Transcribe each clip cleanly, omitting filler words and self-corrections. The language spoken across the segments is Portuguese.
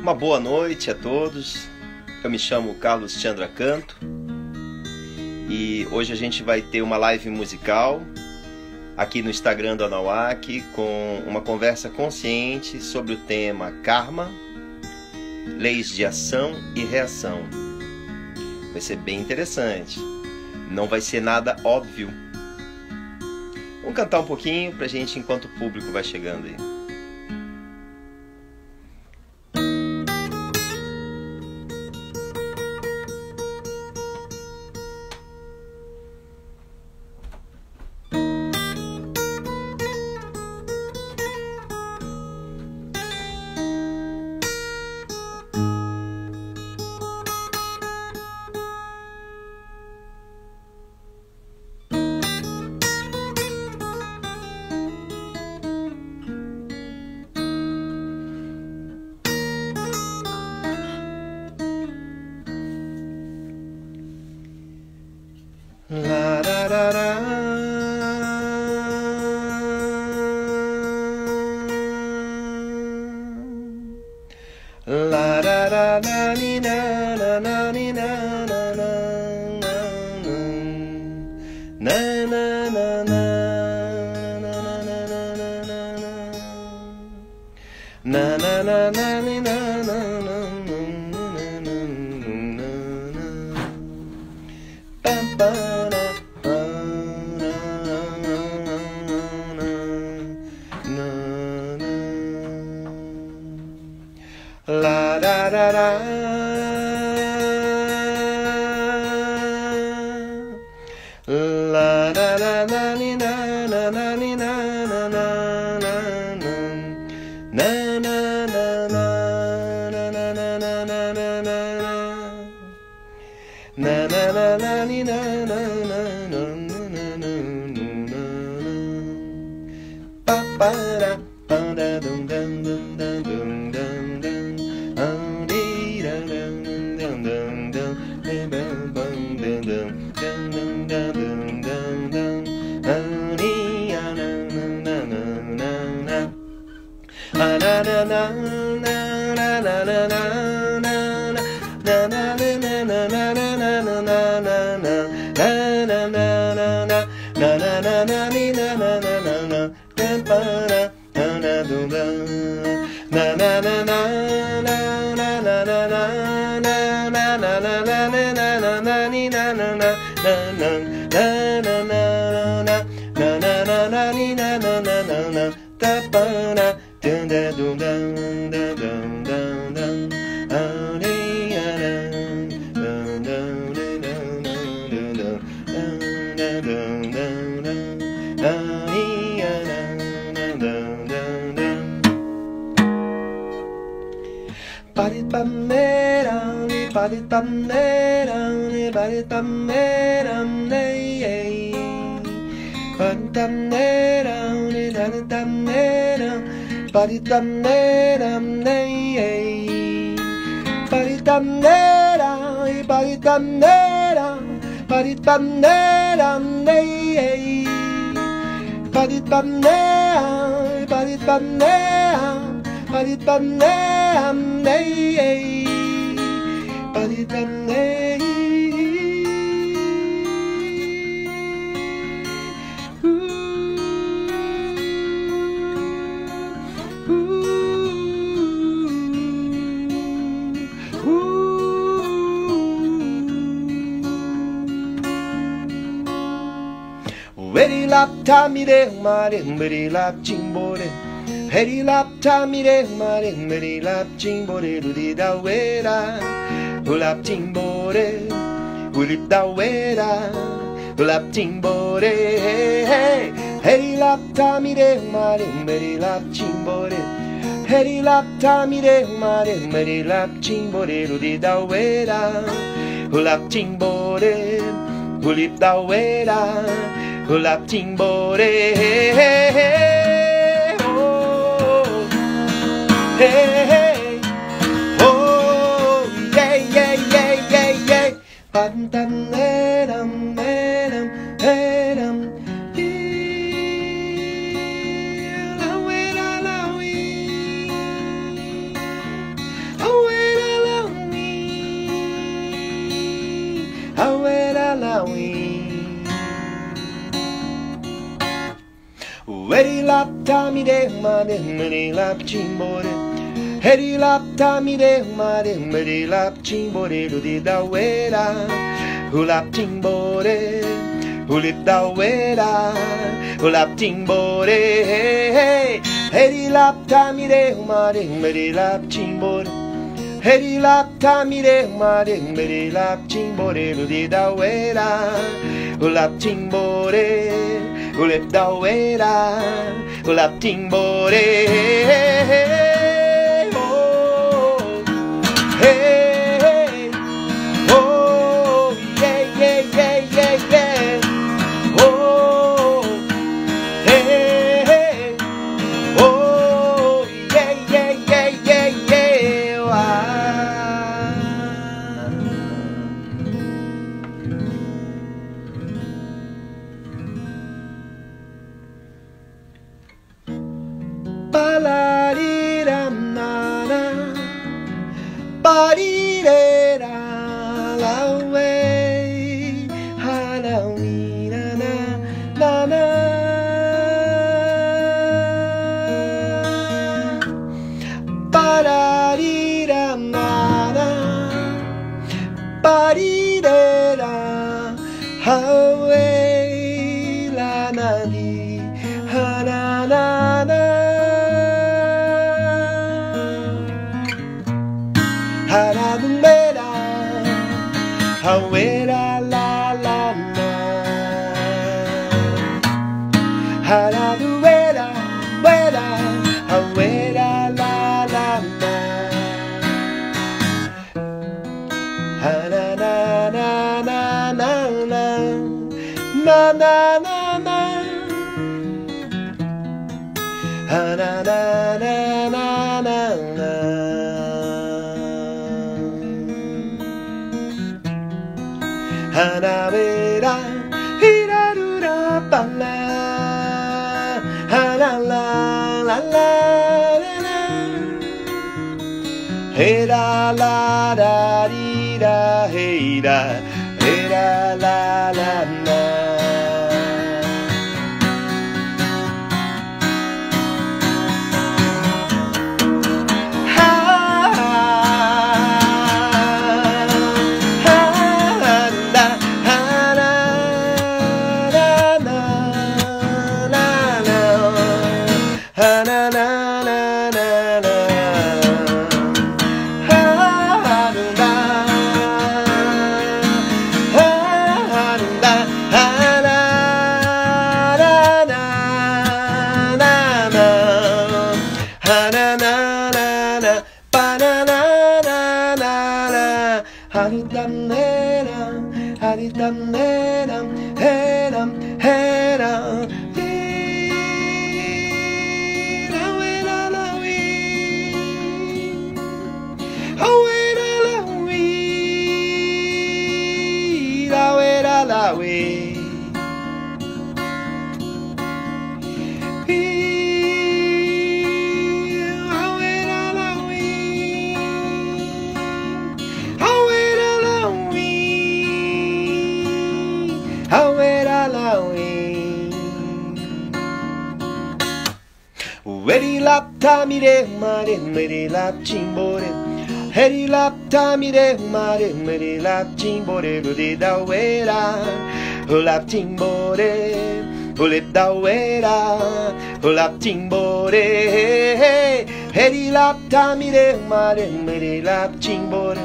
Uma boa noite a todos. Eu me chamo Carlos Chandra Canto e hoje a gente vai ter uma live musical aqui no Instagram do Anunnaki com uma conversa consciente sobre o tema Karma, leis de ação e reação. Vai ser bem interessante, não vai ser nada óbvio. Vamos cantar um pouquinho pra gente enquanto o público vai chegando aí. La da da da. La da da da ni na na na ni na na na na na na na na na na na ni na na na pam pam. La da da da. La da da da ni na na na ni na na na na na na na na na na na na na na na ni na na na na pa pa da pa da dum dum dum dum dum dum dum. Ready lap tamire mare mbiri lap chimbore. Ready lap tamire mare mbiri lap chimbore ludi da wera. Ulap chimbore, ulip da wera. Ulap chimbore, hey. Ready lap tamire mare mbiri lap chimbore. Ready lap tamire mare mbiri lap chimbore ludi da wera. Ulap chimbore, ulip da wera. Ulap timbore, hey, hey, hey, oh, hey, hey, oh, yeah, yeah, yeah, yeah, yeah. Tam tam tam tam tam. La wera la wi. Oh Eri lap tami de mare meri lap chimbore. Eri lap tami de mare meri lap chimbore ludi da wera. Hulap chimbore, hulip da wera. Hulap chimbore. Eri lap tami de mare meri lap chimbore. Eri lap tami de mare meri lap chimbore ludi da wera. Hulap chimbore, hulip da wera. Hulap chimbore. Oh, hey, oh, yeah, yeah, yeah, yeah, yeah. Oh, hey, oh, yeah, yeah, yeah, yeah, yeah. Palariram nana, parirera la way, halawi nana nana. Palariram nana, parirera haway la nadi hanana. Haradumbera, hawera la la na. Haradumbera, wera, hawera la la na. Hana na na na na na na na na na. Hana na na na na na. Hanavera, hirarura pala, hana la la la la, hera la da di da, hera, hera la la la. Eri lap tami de mare meri lap chimbore. Eri lap tami de mare meri lap chimbore ludi da wera. Hulap chimbore, hulip da wera. Hulap chimbore. Eri lap tami de mare meri lap chimbore.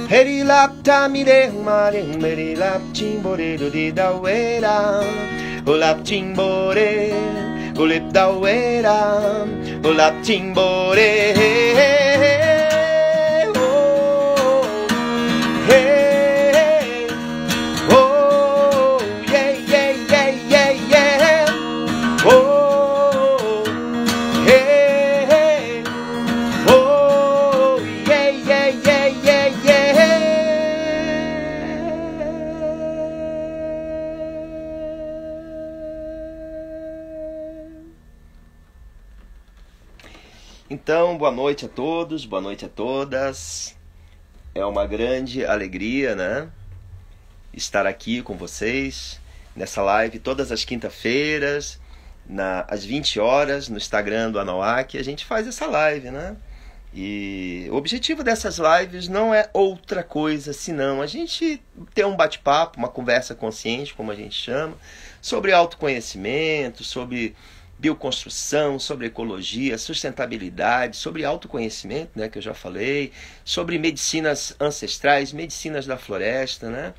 Eri lap tami de mare meri lap chimbore ludi da wera. Hulap chimbore, hulip da wera. Hulap chimbore. Oh, hey, oh, yeah, yeah, yeah, yeah, yeah. Oh, hey, oh, yeah, yeah, yeah, yeah, yeah. Então, boa noite a todos, boa noite a todas. É uma grande alegria, né? Estar aqui com vocês nessa live todas as quintas-feiras, às 20 horas no Instagram do Anuak, a gente faz essa live, né? E o objetivo dessas lives não é outra coisa senão a gente ter um bate-papo, uma conversa consciente, como a gente chama, sobre autoconhecimento, sobre bioconstrução, sobre ecologia, sustentabilidade, sobre autoconhecimento, né, que eu já falei, sobre medicinas ancestrais, medicinas da floresta, né,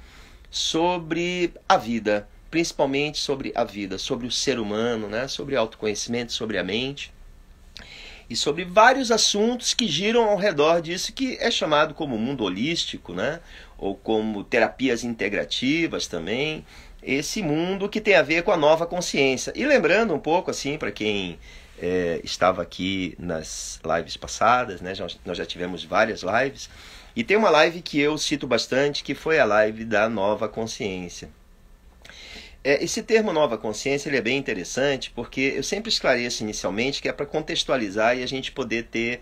sobre a vida, principalmente sobre a vida, sobre o ser humano, né, sobre autoconhecimento, sobre a mente e sobre vários assuntos que giram ao redor disso que é chamado como mundo holístico, né, ou como terapias integrativas também. Esse mundo que tem a ver com a nova consciência. E lembrando um pouco, assim, para quem estava aqui nas lives passadas, né? Nós já tivemos várias lives, e tem uma live que eu cito bastante, que foi a live da nova consciência. Esse termo nova consciência ele é bem interessante, porque eu sempre esclareço inicialmente que é para contextualizar e a gente poder ter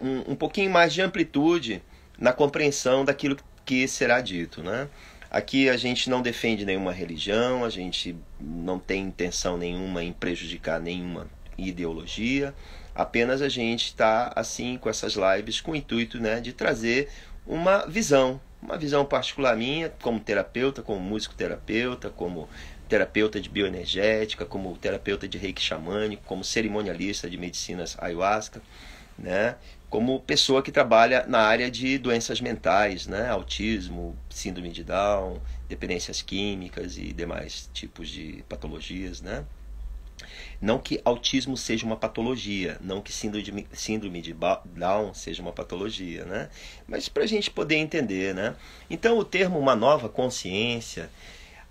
um pouquinho mais de amplitude na compreensão daquilo que será dito, né? Aqui a gente não defende nenhuma religião, a gente não tem intenção nenhuma em prejudicar nenhuma ideologia, apenas a gente está assim com essas lives com o intuito, né, de trazer uma visão particular minha, como terapeuta, como músico-terapeuta, como terapeuta de bioenergética, como terapeuta de reiki xamânico, como cerimonialista de medicinas ayahuasca, né? Como pessoa que trabalha na área de doenças mentais, né? Autismo, síndrome de Down, dependências químicas e demais tipos de patologias, né? Não que autismo seja uma patologia, não que síndrome de Down seja uma patologia, né? Mas para a gente poder entender, né? Então o termo uma nova consciência,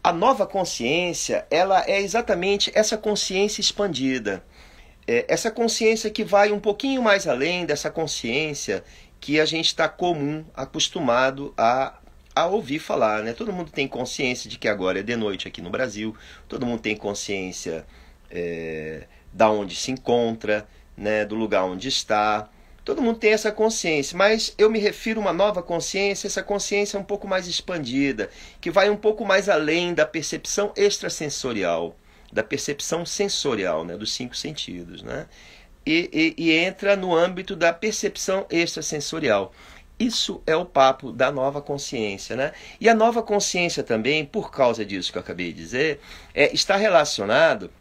a nova consciência, ela é exatamente essa consciência expandida. Essa consciência que vai um pouquinho mais além dessa consciência que a gente está acostumado a ouvir falar, né? Todo mundo tem consciência de que agora é de noite aqui no Brasil, todo mundo tem consciência da onde se encontra, né? Do lugar onde está, todo mundo tem essa consciência, mas eu me refiro a uma nova consciência, essa consciência é um pouco mais expandida, que vai um pouco mais além da percepção extrasensorial, da percepção sensorial, né, dos 5 sentidos, né? E entra no âmbito da percepção extrasensorial. Isso é o papo da nova consciência, né? E a nova consciência também, por causa disso que eu acabei de dizer, está relacionado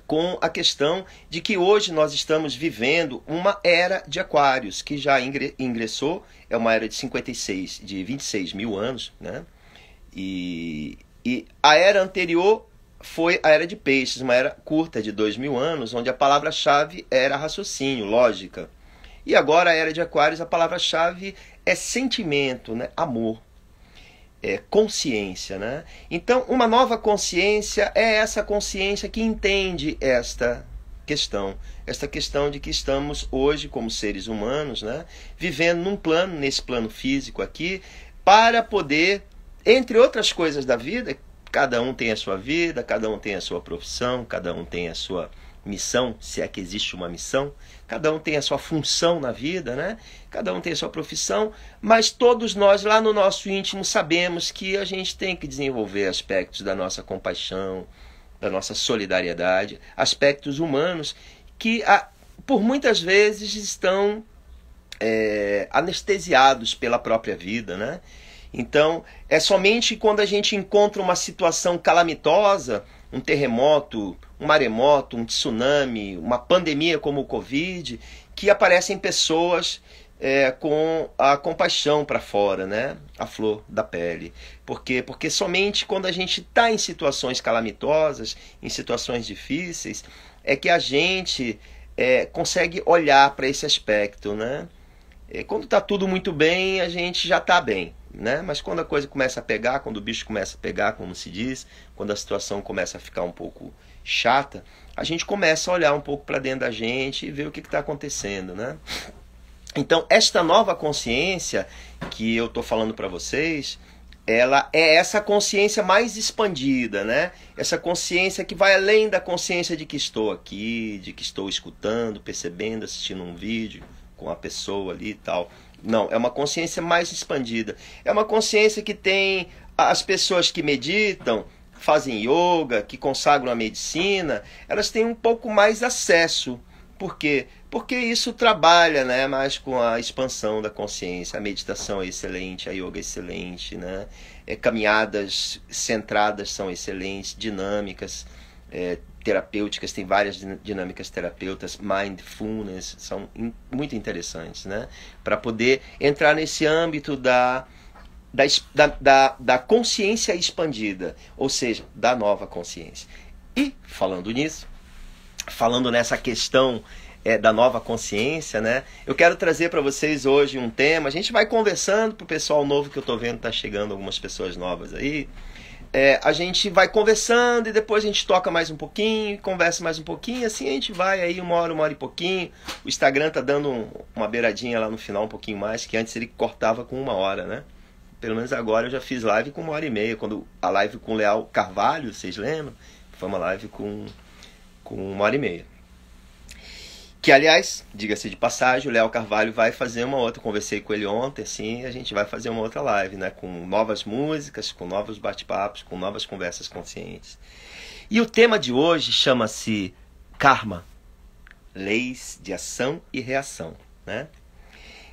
com a questão de que hoje nós estamos vivendo uma era de aquários, que já ingressou, é uma era de 26 mil anos, né? E a era anterior foi a era de peixes, uma era curta de 2.000 anos, onde a palavra-chave era raciocínio, lógica. E agora a era de aquários, a palavra-chave é sentimento, né? Amor, consciência, né? Então, uma nova consciência é essa consciência que entende esta questão de que estamos hoje como seres humanos, né? Vivendo nesse plano físico aqui, para poder, entre outras coisas da vida, cada um tem a sua vida, cada um tem a sua profissão, cada um tem a sua missão, se é que existe uma missão, cada um tem a sua função na vida, né? Cada um tem a sua profissão, mas todos nós lá no nosso íntimo sabemos que a gente tem que desenvolver aspectos da nossa compaixão, da nossa solidariedade, aspectos humanos que por muitas vezes estão anestesiados pela própria vida, né? Então, é somente quando a gente encontra uma situação calamitosa, um terremoto, um maremoto, um tsunami, uma pandemia como o Covid, que aparecem pessoas com a compaixão para fora, né? A flor da pele. Por quê? Porque somente quando a gente está em situações calamitosas, em situações difíceis, é que a gente consegue olhar para esse aspecto, né? Quando está tudo muito bem, a gente já está bem, né? Mas quando a coisa começa a pegar, quando o bicho começa a pegar, como se diz, quando a situação começa a ficar um pouco chata, a gente começa a olhar um pouco para dentro da gente e ver o que está acontecendo, né? Então, esta nova consciência que eu estou falando para vocês, ela é essa consciência mais expandida, né? Essa consciência que vai além da consciência de que estou aqui, de que estou escutando, percebendo, assistindo um vídeo com a pessoa ali e tal. Não, é uma consciência mais expandida. É uma consciência que tem as pessoas que meditam fazem yoga, que consagram a medicina, elas têm um pouco mais acesso. Por quê? Porque isso trabalha, né, mais com a expansão da consciência. A meditação é excelente, a yoga é excelente, né? Caminhadas centradas são excelentes, dinâmicas, terapêuticas, tem várias dinâmicas terapeutas, mindfulness, são muito interessantes, né? Para poder entrar nesse âmbito da consciência expandida, ou seja, da nova consciência. E, falando nisso, falando nessa questão da nova consciência, né? Eu quero trazer para vocês hoje um tema. A gente vai conversando para o pessoal novo que eu estou vendo, tá chegando algumas pessoas novas aí. A gente vai conversando e depois a gente toca mais um pouquinho, conversa mais um pouquinho, assim a gente vai aí uma hora e pouquinho. O Instagram tá dando uma beiradinha lá no final, um pouquinho mais, que antes ele cortava com 1 hora, né? Pelo menos agora eu já fiz live com 1h30. Quando a live com o Leal Carvalho, vocês lembram? Foi uma live com 1h30. Que, aliás, diga-se de passagem, o Leal Carvalho vai fazer uma outra. Conversei com ele ontem, assim, a gente vai fazer uma outra live, né? Com novas músicas, com novos bate-papos, com novas conversas conscientes. E o tema de hoje chama-se Karma, Leis de Ação e Reação, né?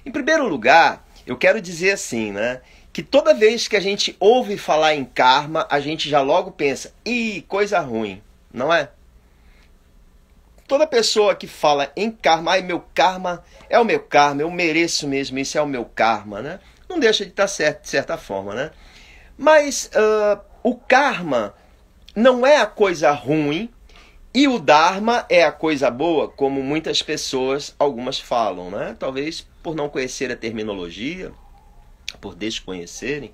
Em primeiro lugar, eu quero dizer assim, né? Que toda vez que a gente ouve falar em karma, a gente já logo pensa, ih, coisa ruim, não é? Toda pessoa que fala em karma, ai, meu karma é o meu karma, eu mereço mesmo, isso é o meu karma, né? Não deixa de estar certo, de certa forma, né? Mas o karma não é a coisa ruim e o dharma é a coisa boa, como muitas pessoas, algumas falam, né? Talvez por não conhecer a terminologia, por desconhecerem.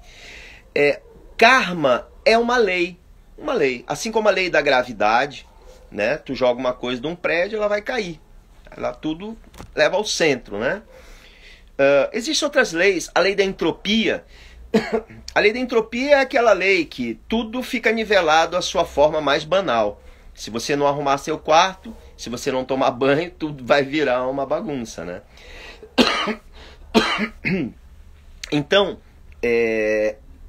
Karma é uma lei, assim como a lei da gravidade, né? Tu joga uma coisa de um prédio, ela vai cair. Ela tudo leva ao centro, né? Existem outras leis. A lei da entropia. A lei da entropia é aquela lei que tudo fica nivelado à sua forma mais banal. Se você não arrumar seu quarto, se você não tomar banho, tudo vai virar uma bagunça, né? Então,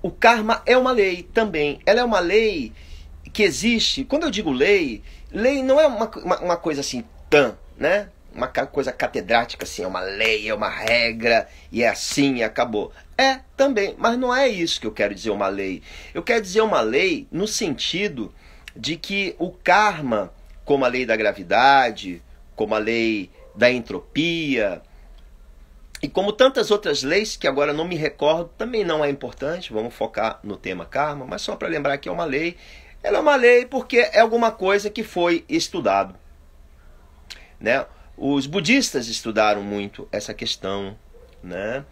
o karma é uma lei também. Ela é uma lei que existe. Quando eu digo lei não é uma coisa assim, né? Uma coisa catedrática assim, é uma lei, é uma regra, e é assim e acabou. É também, mas não é isso que eu quero dizer uma lei. Eu quero dizer uma lei no sentido de que o karma, como a lei da gravidade, como a lei da entropia, e como tantas outras leis que agora não me recordo, também não é importante, vamos focar no tema karma, mas só para lembrar que é uma lei. Ela é uma lei porque é alguma coisa que foi estudado, né? Os budistas estudaram muito essa questão, né?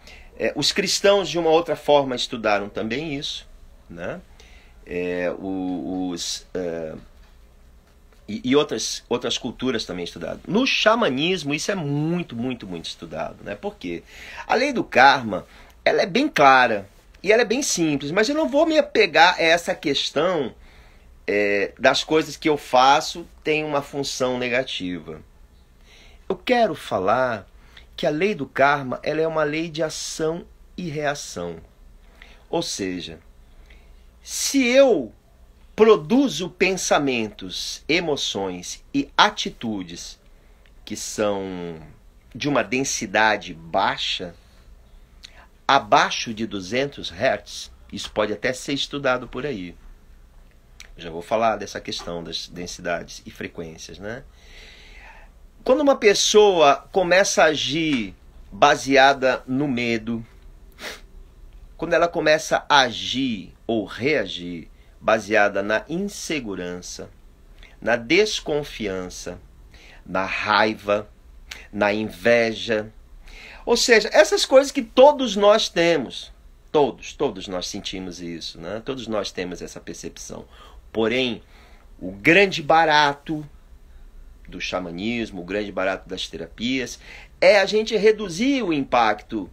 Os cristãos, de uma outra forma, estudaram também isso, né? E outras culturas também estudaram. No xamanismo, isso é muito, muito, muito estudado, né? Por quê? A lei do karma, ela é bem clara e ela é bem simples, mas eu não vou me apegar a essa questão das coisas que eu faço tem uma função negativa. Eu quero falar que a lei do karma, ela é uma lei de ação e reação. Ou seja, se eu produzo pensamentos, emoções e atitudes que são de uma densidade baixa, abaixo de 200 Hz, isso pode até ser estudado por aí. Já vou falar dessa questão das densidades e frequências, né? Quando uma pessoa começa a agir baseada no medo, quando ela começa a agir ou reagir baseada na insegurança, na desconfiança, na raiva, na inveja, ou seja, essas coisas que todos nós temos, todos nós sentimos isso, né? Todos nós temos essa percepção. Porém, o grande barato do xamanismo, o grande barato das terapias, é a gente reduzir o impacto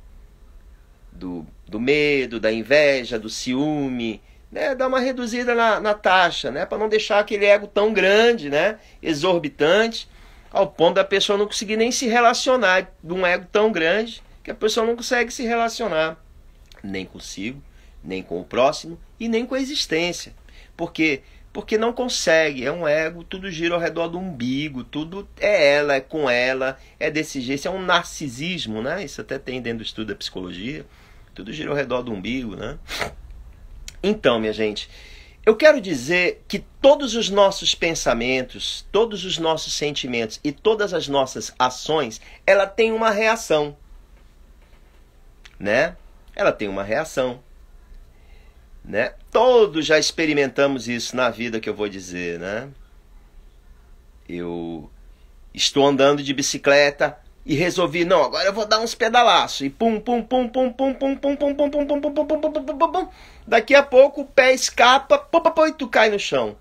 do medo, da inveja, do ciúme, né? Dar uma reduzida na taxa, né? Para não deixar aquele ego tão grande, né? Exorbitante, ao ponto da pessoa não conseguir nem se relacionar, de um ego tão grande que a pessoa não consegue se relacionar nem consigo, nem com o próximo e nem com a existência. Por quê? Porque não consegue, é um ego, tudo gira ao redor do umbigo, tudo é ela, é com ela, é desse jeito, isso é um narcisismo, né? Isso até tem dentro do estudo da psicologia, tudo gira ao redor do umbigo, né? Então, minha gente, eu quero dizer que todos os nossos pensamentos, todos os nossos sentimentos e todas as nossas ações, ela tem uma reação, né? Ela tem uma reação. Né? Todos já experimentamos isso na vida, que eu vou dizer, né? Eu estou andando de bicicleta e resolvi, não, agora eu vou dar uns pedalaços e pum pum pum pum pum pum pum pum pum pum pum pum pum pum pum pum pum. Daqui a pouco o pé escapa, pum, pum, pum, e tu cai no chão.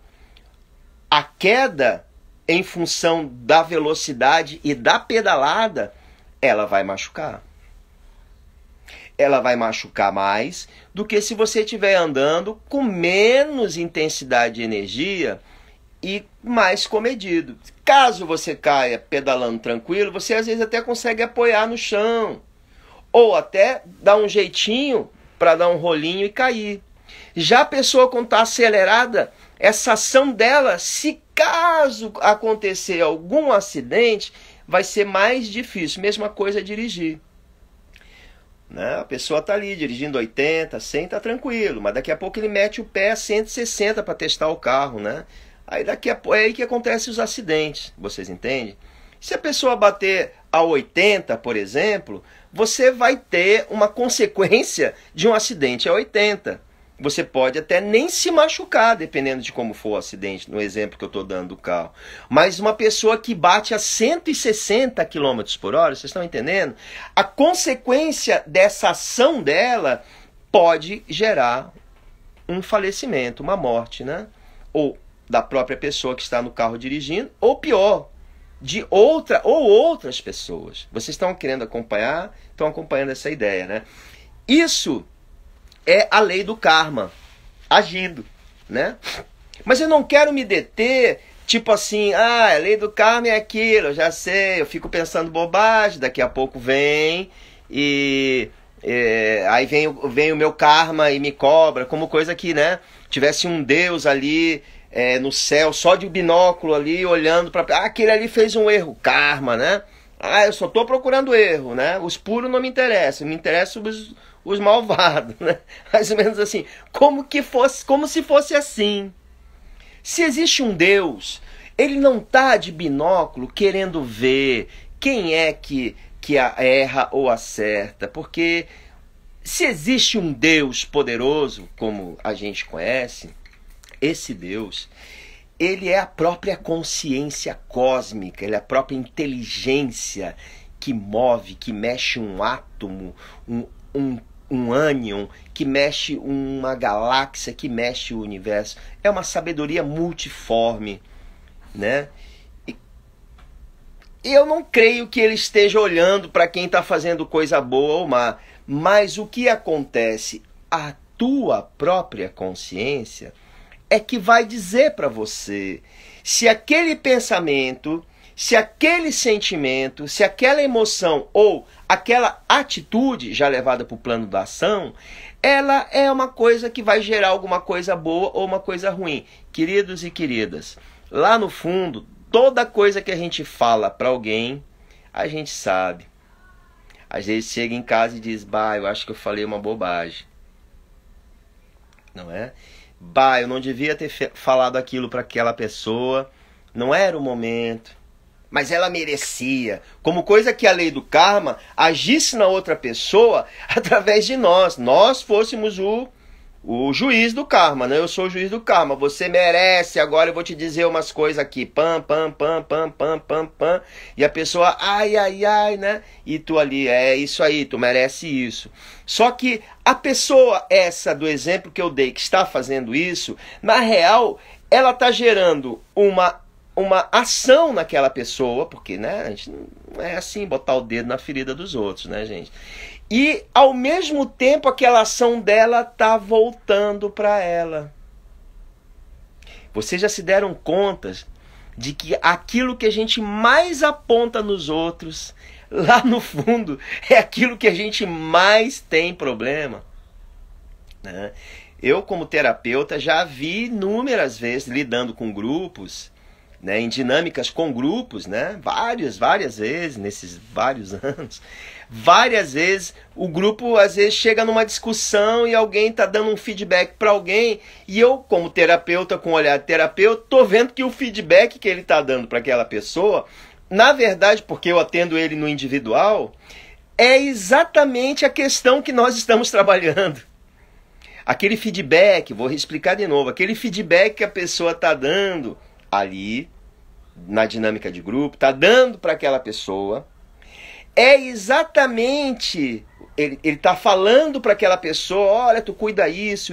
A queda, em função da velocidade e da pedalada, ela vai machucar. Ela vai machucar mais do que se você estiver andando com menos intensidade de energia e mais comedido. Caso você caia pedalando tranquilo, você às vezes até consegue apoiar no chão. Ou até dar um jeitinho para dar um rolinho e cair. Já a pessoa quando está acelerada, essa ação dela, se caso acontecer algum acidente, vai ser mais difícil. Mesma coisa dirigir. Né? A pessoa está ali dirigindo 80, 100, está tranquilo, mas daqui a pouco ele mete o pé a 160 para testar o carro, né? Aí daqui a pouco é aí que acontecem os acidentes, vocês entendem? Se a pessoa bater a 80, por exemplo, você vai ter uma consequência de um acidente a 80. Você pode até nem se machucar, dependendo de como for o acidente, no exemplo que eu estou dando do carro. Mas uma pessoa que bate a 160 km por hora, vocês estão entendendo? A consequência dessa ação dela pode gerar um falecimento, uma morte, né? Ou da própria pessoa que está no carro dirigindo, ou pior, de outra ou outras pessoas. Vocês estão querendo acompanhar? Estão acompanhando essa ideia, né? Isso é a lei do karma agindo, né? Mas eu não quero me deter, tipo assim, a lei do karma é aquilo, eu já sei, eu fico pensando bobagem, daqui a pouco vem e aí vem o meu karma e me cobra, como coisa que, né, tivesse um Deus ali no céu, só de binóculo ali, olhando para... aquele ali fez um erro, karma, né? Eu só estou procurando erro, né? Os puros não me interessam, me interessam os malvados, né? Mais ou menos assim, como se fosse assim. Se existe um Deus, ele não está de binóculo querendo ver quem é que erra ou acerta, porque se existe um Deus poderoso, como a gente conhece, esse Deus, ele é a própria consciência cósmica, ele é a própria inteligência que move, que mexe um átomo, um ânion, que mexe uma galáxia, que mexe o universo. É uma sabedoria multiforme, né? E eu não creio que ele esteja olhando para quem está fazendo coisa boa ou má, mas o que acontece? A tua própria consciência é que vai dizer para você se aquele pensamento, se aquele sentimento, se aquela emoção ou aquela atitude já levada para o plano da ação, ela é uma coisa que vai gerar alguma coisa boa ou uma coisa ruim. Queridos e queridas, lá no fundo, toda coisa que a gente fala para alguém, a gente sabe. Às vezes chega em casa e diz, eu acho que eu falei uma bobagem. Não é? Eu não devia ter falado aquilo para aquela pessoa, não era o momento, mas ela merecia. Como coisa que a lei do karma agisse na outra pessoa através de nós. Nós fôssemos o juiz do karma, né? Eu sou o juiz do karma, você merece, agora eu vou te dizer umas coisas aqui, pam, pam, pam, pam, pam, pam, pam, e a pessoa, ai, ai, ai, né? E tu ali, é isso aí, tu merece isso. Só que a pessoa essa do exemplo que eu dei, que está fazendo isso, na real, ela está gerando uma ação naquela pessoa, porque, né, a gente não é assim botar o dedo na ferida dos outros, né, gente? E, ao mesmo tempo, aquela ação dela está voltando para ela. Vocês já se deram conta de que aquilo que a gente mais aponta nos outros, lá no fundo, é aquilo que a gente mais tem problema? Né? Eu, como terapeuta, já vi inúmeras vezes lidando com grupos, né, em dinâmicas com grupos, né, várias vezes, nesses vários anos, várias vezes o grupo às vezes chega numa discussão e alguém está dando um feedback para alguém e eu, como terapeuta, com olhar de terapeuta, estou vendo que o feedback que ele está dando para aquela pessoa, na verdade, porque eu atendo ele no individual, é exatamente a questão que nós estamos trabalhando. Aquele feedback, vou explicar de novo, aquele feedback que a pessoa está dando ali, na dinâmica de grupo, está dando para aquela pessoa, é exatamente, ele está falando para aquela pessoa, olha, tu cuida isso.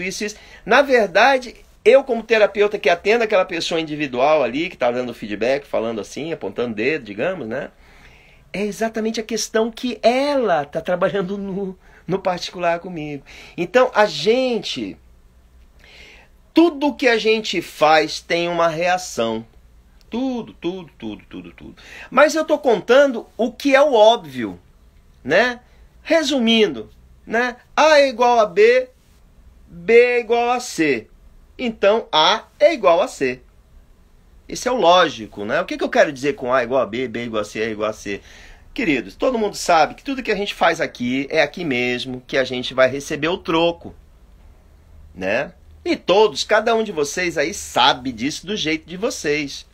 Na verdade, eu como terapeuta que atendo aquela pessoa individual ali, que está dando feedback, falando assim, apontando o dedo, digamos, né? É exatamente a questão que ela está trabalhando no particular comigo. Então, tudo que a gente faz tem uma reação. Tudo. Mas eu estou contando o que é o óbvio, né? Resumindo, né? A é igual a B, B é igual a C. Então, A é igual a C. Isso é o lógico, né? O que eu quero dizer com A igual a B, B igual a C, A igual a C? Queridos, todo mundo sabe que tudo que a gente faz aqui é aqui mesmo que a gente vai receber o troco, né? E todos, cada um de vocês aí sabe disso do jeito de vocês,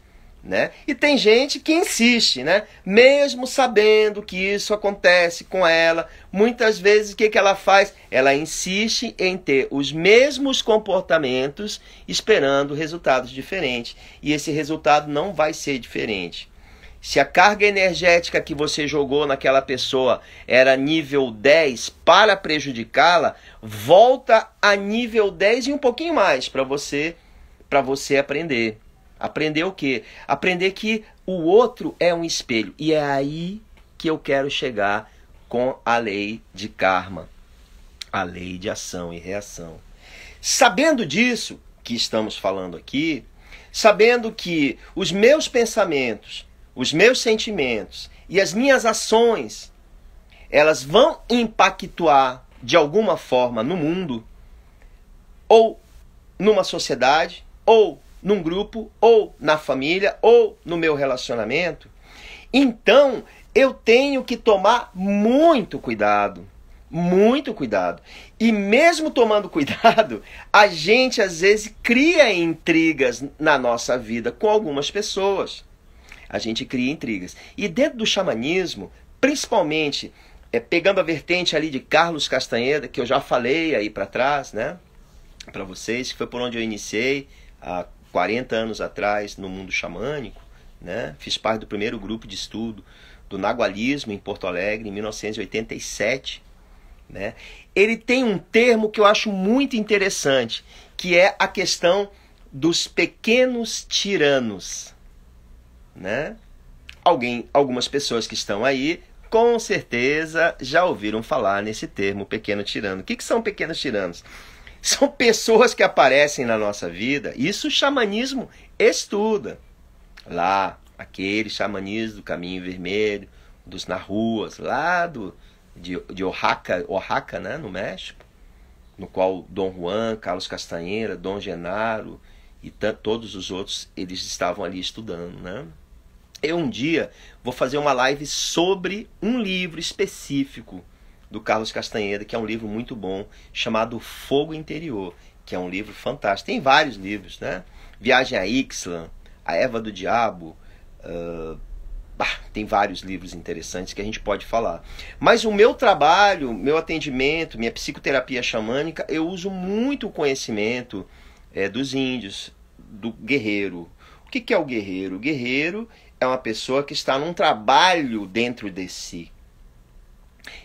né? E tem gente que insiste, né? Mesmo sabendo que isso acontece com ela, muitas vezes o que ela faz? Ela insiste em ter os mesmos comportamentos esperando resultados diferentes. E esse resultado não vai ser diferente. Se a carga energética que você jogou naquela pessoa era nível 10 para prejudicá-la, volta a nível 10 e um pouquinho mais para você aprender. Aprender o quê? Aprender que o outro é um espelho. E é aí que eu quero chegar com a lei de karma. A lei de ação e reação. Sabendo disso que estamos falando aqui, sabendo que os meus pensamentos, os meus sentimentos e as minhas ações, elas vão impactuar de alguma forma no mundo, ou numa sociedade, ou num grupo, ou na família, ou no meu relacionamento. Então, eu tenho que tomar muito cuidado. Muito cuidado. E mesmo tomando cuidado, a gente às vezes cria intrigas na nossa vida com algumas pessoas. A gente cria intrigas. E dentro do xamanismo, principalmente, pegando a vertente ali de Carlos Castaneda, que eu já falei aí para trás, né, para vocês, que foi por onde eu iniciei há 40 anos atrás no mundo xamânico, né? Fiz parte do primeiro grupo de estudo do Nagualismo em Porto Alegre, em 1987. Né? Ele tem um termo que eu acho muito interessante, que é a questão dos pequenos tiranos. Né? Algumas pessoas que estão aí, com certeza, já ouviram falar nesse termo, pequeno tirano. O que são pequenos tiranos? São pessoas que aparecem na nossa vida, isso o xamanismo estuda. Lá, aquele xamanismo do Caminho Vermelho, dos Nahuas, lá de Oaxaca, né, no México, no qual Dom Juan, Carlos Castanheira, Dom Genaro e todos os outros, eles estavam ali estudando, né? Eu um dia vou fazer uma live sobre um livro específico do Carlos Castanheira, que é um livro muito bom, chamado Fogo Interior, que é um livro fantástico. Tem vários livros, né? Viagem a Ixtlan, A Eva do Diabo, tem vários livros interessantes que a gente pode falar. Mas o meu trabalho, meu atendimento, minha psicoterapia xamânica, eu uso muito o conhecimento dos índios, do guerreiro. O que é o guerreiro? O guerreiro é uma pessoa que está num trabalho dentro de si.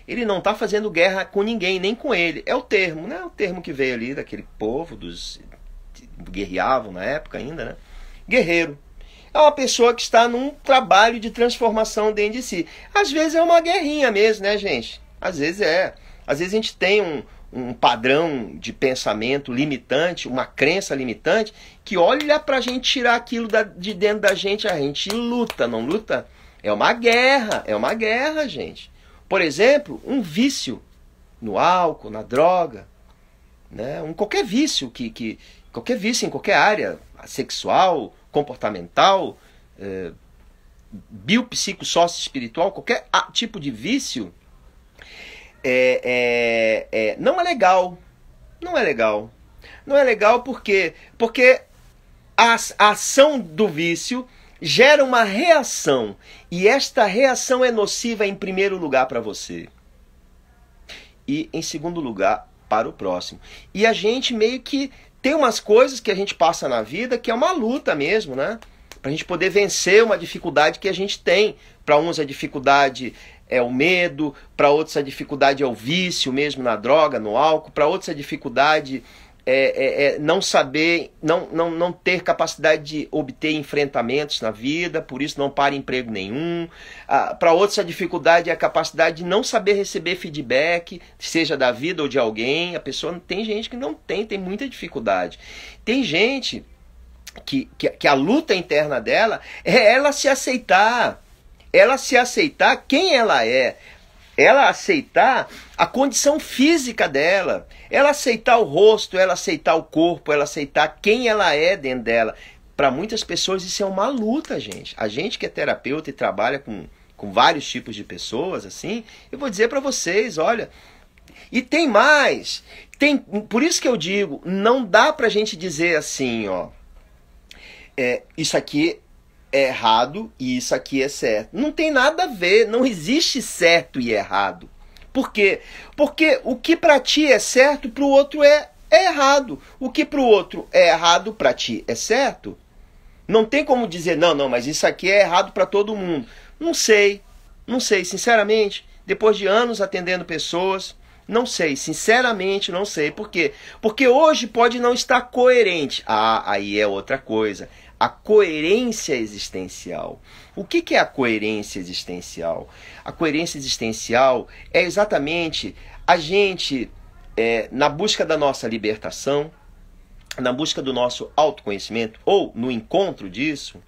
Ele não está fazendo guerra com ninguém, nem com ele. É o termo, né? O termo que veio ali daquele povo, guerreavam na época ainda, né? Guerreiro. É uma pessoa que está num trabalho de transformação dentro de si. Às vezes é uma guerrinha mesmo, né, gente? Às vezes é. Às vezes a gente tem um padrão de pensamento limitante, uma crença limitante, que olha pra gente tirar aquilo de dentro da gente, a gente luta, não luta? É uma guerra, gente. Por exemplo, um vício no álcool, na droga, né? Qualquer vício, qualquer vício em qualquer área, sexual, comportamental, biopsico, sócio espiritual, qualquer tipo de vício, não é legal. Não é legal. Não é legal porque a ação do vício gera uma reação. E esta reação é nociva em primeiro lugar para você. E em segundo lugar para o próximo. E a gente meio que tem umas coisas que a gente passa na vida que é uma luta mesmo, né? Para a gente poder vencer uma dificuldade que a gente tem. Para uns a dificuldade é o medo, para outros a dificuldade é o vício mesmo na droga, no álcool, para outros a dificuldade não saber, não ter capacidade de obter enfrentamentos na vida, por isso não para emprego nenhum. Para outros a dificuldade é a capacidade de não saber receber feedback, seja da vida ou de alguém. Tem gente que não tem muita dificuldade. Tem gente que a luta interna dela é ela se aceitar quem ela é, ela aceitar a condição física dela, ela aceitar o rosto, ela aceitar o corpo, ela aceitar quem ela é dentro dela. Para muitas pessoas isso é uma luta, gente. A gente que é terapeuta e trabalha com vários tipos de pessoas, assim, eu vou dizer para vocês, olha, e tem mais, por isso que eu digo, não dá pra gente dizer assim, ó, isso aqui é errado e isso aqui é certo. Não tem nada a ver, não existe certo e errado. Por quê? Porque o que para ti é certo, para o outro é errado. O que para o outro é errado, para ti é certo. Não tem como dizer, não, mas isso aqui é errado para todo mundo. Não sei, sinceramente, depois de anos atendendo pessoas, não sei, sinceramente não sei. Por quê? Porque hoje pode não estar coerente. Aí é outra coisa. A coerência existencial. O que é a coerência existencial? A coerência existencial é exatamente a gente, na busca da nossa libertação, na busca do nosso autoconhecimento, ou no encontro disso,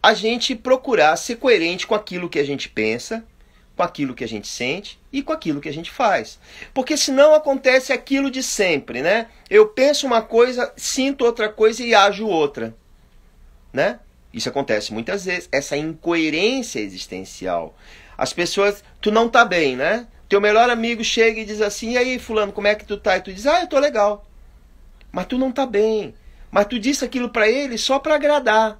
a gente procurar ser coerente com aquilo que a gente pensa, com aquilo que a gente sente e com aquilo que a gente faz. Porque senão acontece aquilo de sempre, né? Eu penso uma coisa, sinto outra coisa e ajo outra, né? Isso acontece muitas vezes, essa incoerência existencial. As pessoas, tu não tá bem, né? Teu melhor amigo chega e diz assim, e aí fulano, como é que tu tá? E tu diz, eu tô legal. Mas tu não tá bem. Mas tu disse aquilo pra ele só pra agradar.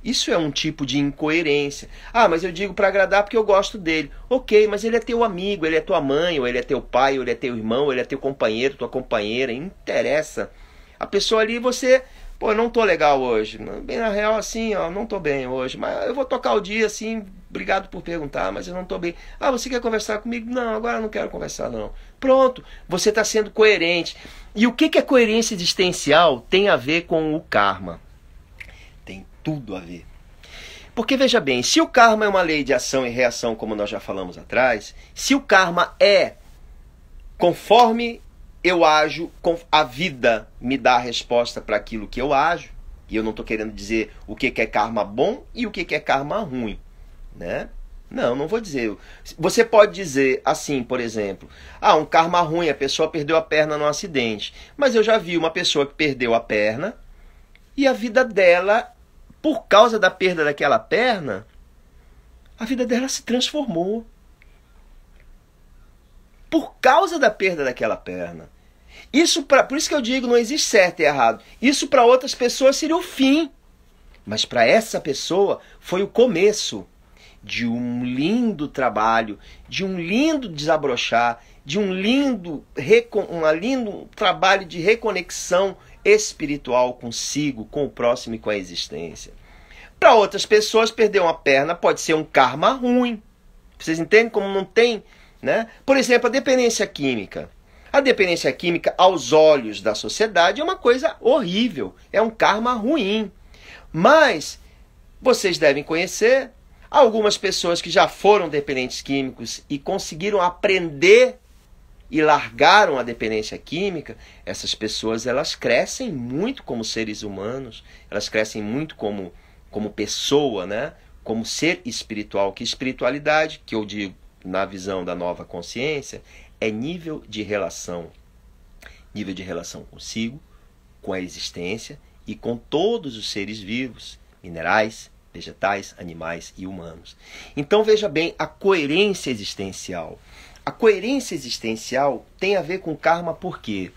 Isso é um tipo de incoerência. Mas eu digo para agradar porque eu gosto dele. Ok, mas ele é teu amigo, ele é tua mãe, ou ele é teu pai, ou ele é teu irmão, ou ele é teu companheiro, tua companheira. Não interessa. A pessoa ali, você... eu não tô legal hoje. Bem na real, assim, não tô bem hoje. Mas eu vou tocar o dia, assim, obrigado por perguntar, mas eu não tô bem. Você quer conversar comigo? Não, agora eu não quero conversar, não. Pronto, você está sendo coerente. E o que é coerência existencial tem a ver com o karma? Tudo a ver. Porque veja bem, se o karma é uma lei de ação e reação, como nós já falamos atrás, se o karma é conforme eu ajo, a vida me dá a resposta para aquilo que eu ajo, e eu não estou querendo dizer o que é karma bom e o que é karma ruim, né? Não vou dizer. Você pode dizer assim, por exemplo, um karma ruim, a pessoa perdeu a perna num acidente. Mas eu já vi uma pessoa que perdeu a perna e a vida dela, por causa da perda daquela perna, a vida dela se transformou. Por causa da perda daquela perna. Por isso que eu digo, não existe certo e errado. Isso para outras pessoas seria o fim. Mas para essa pessoa foi o começo de um lindo trabalho, de um lindo desabrochar, de um lindo trabalho de reconexão espiritual consigo, com o próximo e com a existência. Para outras pessoas, perder uma perna pode ser um karma ruim. Vocês entendem como não tem, né? Por exemplo, a dependência química. A dependência química, aos olhos da sociedade, é uma coisa horrível. É um karma ruim. Mas vocês devem conhecer algumas pessoas que já foram dependentes químicos e conseguiram aprender e largaram a dependência química. Essas pessoas, elas crescem muito como seres humanos, elas crescem muito como pessoa, né? Como ser espiritual. Que espiritualidade, que eu digo na visão da nova consciência, é nível de relação. nível de relação consigo, com a existência e com todos os seres vivos, minerais, vegetais, animais e humanos. Então veja bem, a coerência existencial. A coerência existencial tem a ver com karma por quê?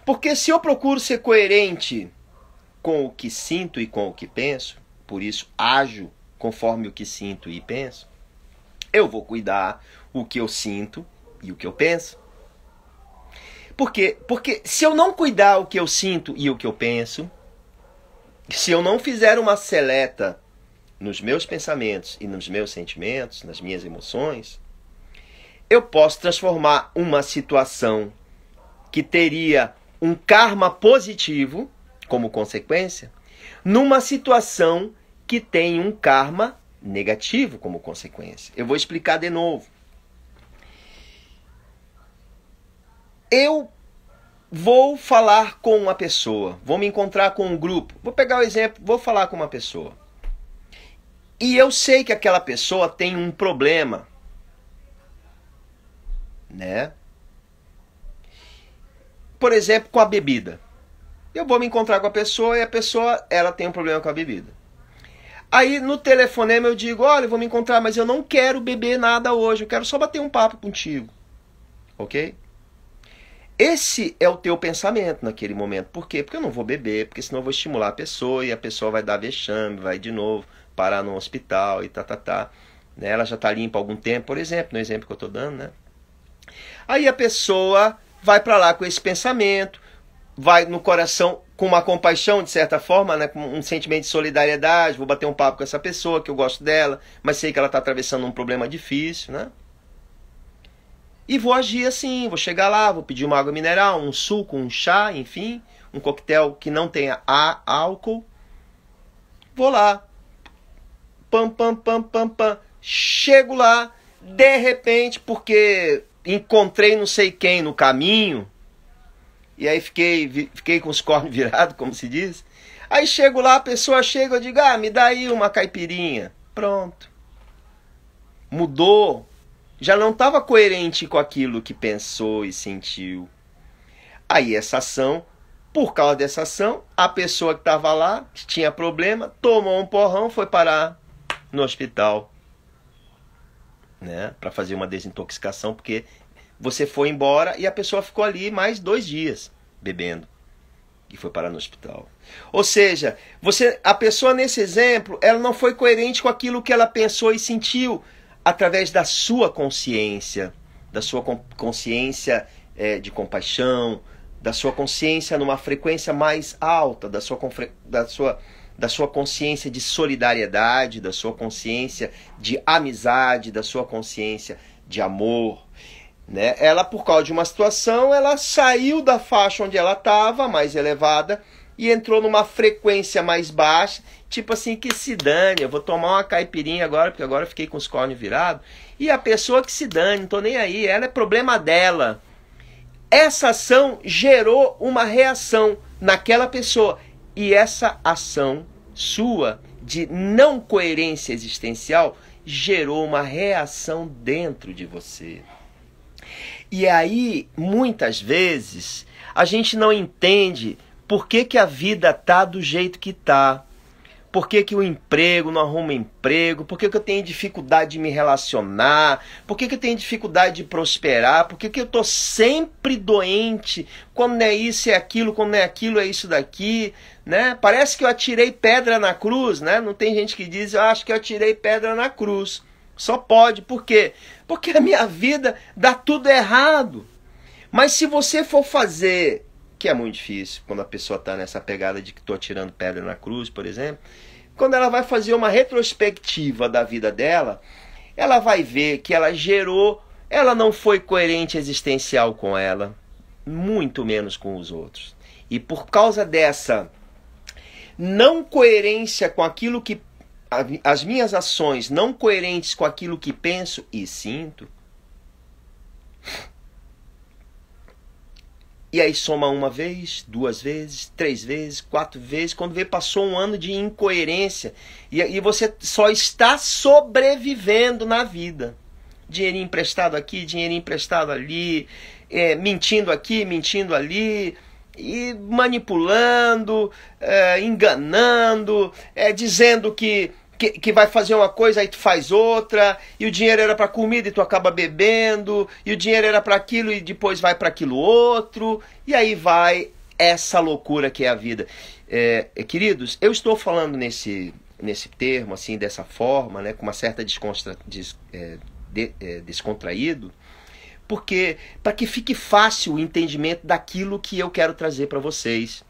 Porque se eu procuro ser coerente com o que sinto e com o que penso, por isso ajo conforme o que sinto e penso, eu vou cuidar o que eu sinto e o que eu penso. Por quê? Porque se eu não cuidar o que eu sinto e o que eu penso, se eu não fizer uma seleta nos meus pensamentos e nos meus sentimentos, nas minhas emoções, eu posso transformar uma situação que teria um karma positivo como consequência, numa situação que tem um karma negativo como consequência. Eu vou explicar de novo. Eu vou falar com uma pessoa, vou me encontrar com um grupo, vou pegar o exemplo, vou falar com uma pessoa. E eu sei que aquela pessoa tem um problema, né? Por exemplo, com a bebida. Eu vou me encontrar com a pessoa e a pessoa, ela tem um problema com a bebida. Aí no telefonema eu digo, olha, eu vou me encontrar, mas eu não quero beber nada hoje, eu quero só bater um papo contigo. Ok? Esse é o teu pensamento naquele momento. Por quê? Porque eu não vou beber, porque senão eu vou estimular a pessoa e a pessoa vai dar vexame, vai de novo parar no hospital e né? Ela já está limpa há algum tempo, por exemplo, no exemplo que eu estou dando, né? Aí a pessoa vai para lá com esse pensamento, vai no coração com uma compaixão, de certa forma, né? Com um sentimento de solidariedade, vou bater um papo com essa pessoa, que eu gosto dela, mas sei que ela está atravessando um problema difícil, né? E vou agir assim, vou chegar lá, vou pedir uma água mineral, um suco, um chá, enfim, um coquetel que não tenha álcool. Vou lá. Pam, pam, pam, pam, pam. Chego lá, de repente, porque encontrei não sei quem no caminho, e aí fiquei com os cornos virados, como se diz. Aí chego lá, a pessoa chega, eu digo, me dá aí uma caipirinha. Pronto. Mudou. Já não estava coerente com aquilo que pensou e sentiu. Aí essa ação, por causa dessa ação, a pessoa que estava lá, que tinha problema, tomou um porrão, foi parar no hospital, né, para fazer uma desintoxicação, porque você foi embora e a pessoa ficou ali mais 2 dias bebendo e foi parar no hospital. Ou seja, a pessoa nesse exemplo, ela não foi coerente com aquilo que ela pensou e sentiu, através da sua consciência de compaixão, da sua consciência numa frequência mais alta, da sua consciência de solidariedade, da sua consciência de amizade, da sua consciência de amor, né? Ela, por causa de uma situação, ela saiu da faixa onde ela estava, mais elevada, e entrou numa frequência mais baixa, tipo assim, que se dane, eu vou tomar uma caipirinha agora, porque agora eu fiquei com os cornos virados, e a pessoa que se dane, não tô nem aí, ela é problema dela. Essa ação gerou uma reação naquela pessoa, e essa ação sua de não coerência existencial gerou uma reação dentro de você. E aí, muitas vezes, a gente não entende por que a vida tá do jeito que tá. Por que o emprego não arruma emprego? Por que eu tenho dificuldade de me relacionar? Por que eu tenho dificuldade de prosperar? Por que eu tô sempre doente? Quando não é isso, é aquilo. Quando não é aquilo, é isso daqui. Né? Parece que eu atirei pedra na cruz. Né? Não tem gente que diz, eu acho que eu atirei pedra na cruz. Só pode. Por quê? Porque a minha vida dá tudo errado. Mas se você for fazer, que é muito difícil, quando a pessoa está nessa pegada de que estou atirando pedra na cruz, por exemplo, quando ela vai fazer uma retrospectiva da vida dela, ela vai ver que ela não foi coerente existencial com ela, muito menos com os outros. E por causa dessa não coerência com aquilo que as minhas ações não coerentes com aquilo que penso e sinto, e aí soma 1 vez, 2 vezes, 3 vezes, 4 vezes, quando vê, passou 1 ano de incoerência, e você só está sobrevivendo na vida. Dinheirinho emprestado aqui, dinheirinho emprestado ali, mentindo aqui, mentindo ali, e manipulando, enganando, dizendo que vai fazer uma coisa, aí tu faz outra, e o dinheiro era para comida e tu acaba bebendo, e o dinheiro era para aquilo e depois vai para aquilo outro, e aí vai essa loucura que é a vida. Queridos, eu estou falando nesse termo, assim, dessa forma, né, com uma certa descontraído, porque para que fique fácil o entendimento daquilo que eu quero trazer para vocês,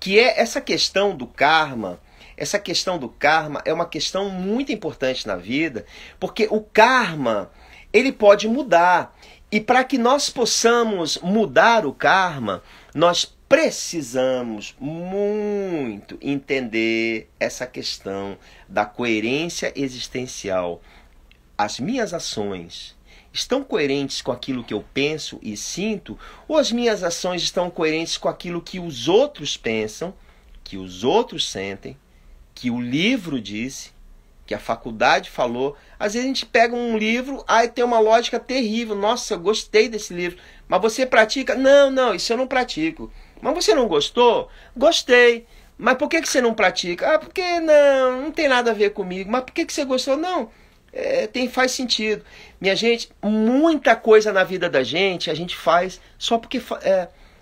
que é essa questão do karma. Essa questão do karma é uma questão muito importante na vida, porque o karma, ele pode mudar. E para que nós possamos mudar o karma, nós precisamos muito entender essa questão da coerência existencial. As minhas ações estão coerentes com aquilo que eu penso e sinto, ou as minhas ações estão coerentes com aquilo que os outros pensam, que os outros sentem, que o livro disse, que a faculdade falou? Às vezes a gente pega um livro, tem uma lógica terrível. Nossa, eu gostei desse livro. Mas você pratica? Não, isso eu não pratico. Mas você não gostou? Gostei. Mas por que você não pratica? Porque não tem nada a ver comigo. Mas por que você gostou? Não, faz sentido. Minha gente, muita coisa na vida da gente a gente faz só porque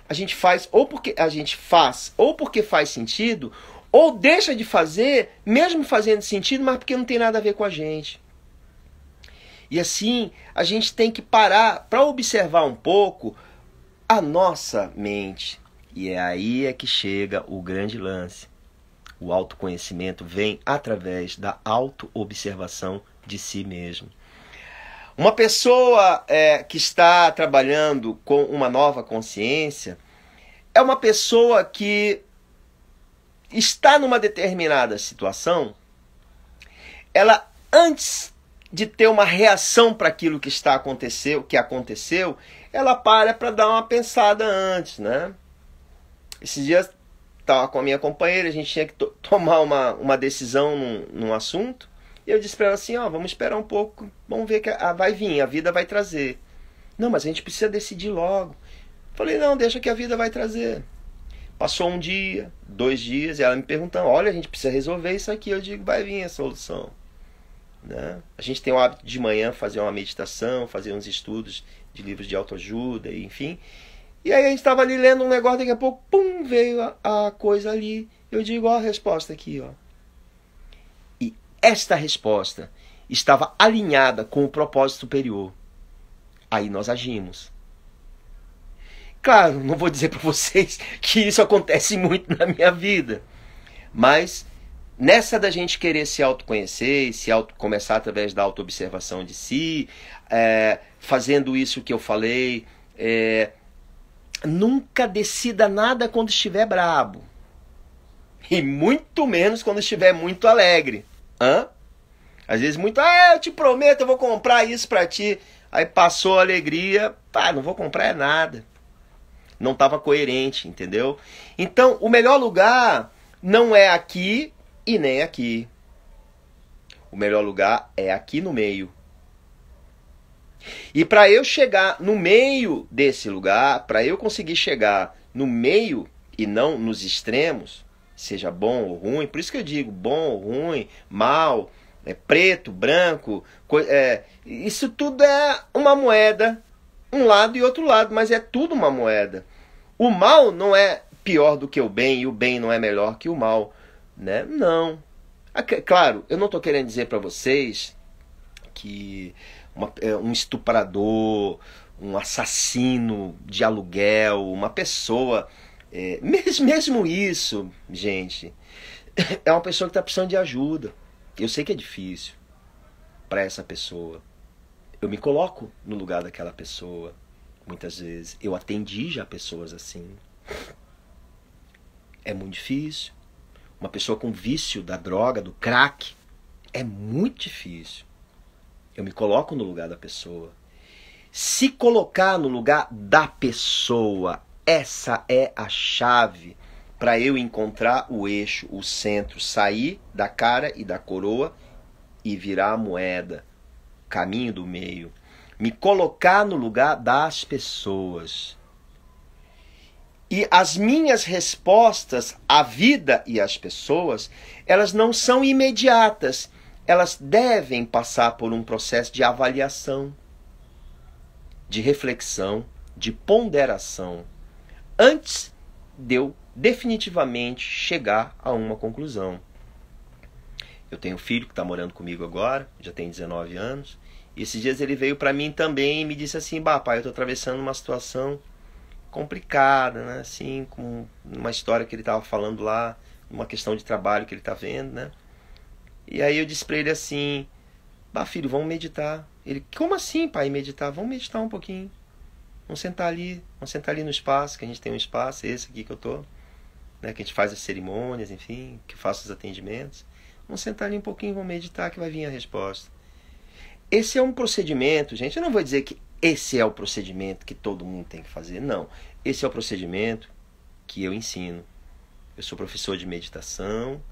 a gente faz, ou porque a gente faz, ou porque faz sentido, ou deixa de fazer, mesmo fazendo sentido, mas porque não tem nada a ver com a gente. E assim, a gente tem que parar para observar um pouco a nossa mente. E é aí que chega o grande lance. O autoconhecimento vem através da autoobservação de si mesmo. Uma pessoa que está trabalhando com uma nova consciência é uma pessoa que está numa determinada situação, ela, antes de ter uma reação para aquilo que aconteceu, ela para dar uma pensada antes, né? Esses dias estava com a minha companheira, a gente tinha que tomar uma decisão num assunto, e eu disse para ela assim, vamos esperar um pouco, vamos ver que vai vir, a vida vai trazer. Não, mas a gente precisa decidir logo. Falei, não, deixa que a vida vai trazer. Passou um dia, 2 dias, e ela me perguntando, olha, a gente precisa resolver isso aqui. Eu digo, vai vir a solução. Né? A gente tem o hábito de manhã fazer uma meditação, fazer uns estudos de livros de autoajuda, enfim. E aí a gente estava ali lendo um negócio, daqui a pouco, pum, veio a coisa ali. Eu digo, a resposta aqui, E esta resposta estava alinhada com o propósito superior. Aí nós agimos. Claro, não vou dizer para vocês que isso acontece muito na minha vida, mas nessa da gente querer se autoconhecer, começar através da autoobservação de si, fazendo isso que eu falei, nunca decida nada quando estiver brabo, e muito menos quando estiver muito alegre. Às vezes muito, eu te prometo, eu vou comprar isso para ti, aí passou a alegria, não vou comprar nada. Não estava coerente, entendeu? Então, o melhor lugar não é aqui e nem aqui. O melhor lugar é aqui no meio. E para eu chegar no meio desse lugar, para eu conseguir chegar no meio e não nos extremos, seja bom ou ruim, por isso que eu digo bom ou ruim, mal, preto, branco, isso tudo é uma moeda, um lado e outro lado, mas é tudo uma moeda. O mal não é pior do que o bem e o bem não é melhor que o mal, né? Não. Claro, eu não estou querendo dizer para vocês que um estuprador, um assassino de aluguel, uma pessoa... mesmo isso, gente, é uma pessoa que está precisando de ajuda. Eu sei que é difícil para essa pessoa. Eu me coloco no lugar daquela pessoa. Muitas vezes. Eu atendi já pessoas assim. É muito difícil. Uma pessoa com vício da droga, do crack, é muito difícil. Eu me coloco no lugar da pessoa. Se colocar no lugar da pessoa, essa é a chave para eu encontrar o eixo, o centro, sair da cara e da coroa e virar a moeda, caminho do meio. me colocar no lugar das pessoas. E as minhas respostas à vida e às pessoas, elas não são imediatas. Elas devem passar por um processo de avaliação, de reflexão, de ponderação, antes de eu definitivamente chegar a uma conclusão. Eu tenho um filho que está morando comigo agora, já tem 19 anos, e esses dias ele veio para mim também e me disse assim: "Bah, pai, eu estou atravessando uma situação complicada, né? Assim, com uma história que ele estava falando lá, uma questão de trabalho que ele está vendo, né?" E aí eu disse para ele assim: "Bah, filho, vamos meditar." Ele: "Como assim, pai, meditar?" "Vamos meditar um pouquinho. Vamos sentar ali no espaço, que a gente tem um espaço, esse aqui que eu tô, né, que a gente faz as cerimônias, enfim, que eu faço os atendimentos. Vamos sentar ali um pouquinho, vamos meditar que vai vir a resposta." Esse é um procedimento, gente. Eu não vou dizer que esse é o procedimento que todo mundo tem que fazer. Não. Esse é o procedimento que eu ensino. Eu sou professor de meditação.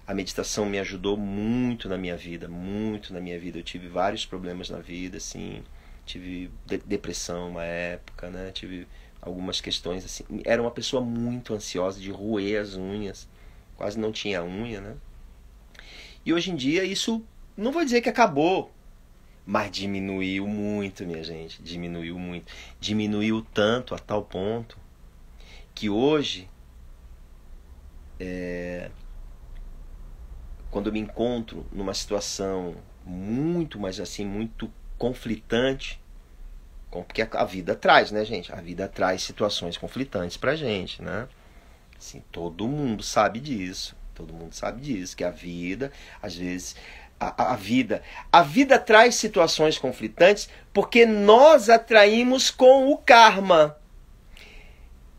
A meditação me ajudou muito na minha vida. Muito na minha vida. Eu tive vários problemas na vida, assim. Tive depressão uma época, né? Tive algumas questões, assim. Era uma pessoa muito ansiosa, de roer as unhas. Quase não tinha unha, né? E hoje em dia isso, não vou dizer que acabou, mas diminuiu muito, minha gente. Diminuiu muito. Diminuiu tanto a tal ponto que hoje, quando eu me encontro numa situação muito, mas assim, muito conflitante, porque a vida traz, né, gente? A vida traz situações conflitantes pra gente, né? Assim, todo mundo sabe disso. Todo mundo sabe disso, que a vida, às vezes, a vida traz situações conflitantes porque nós atraímos com o karma.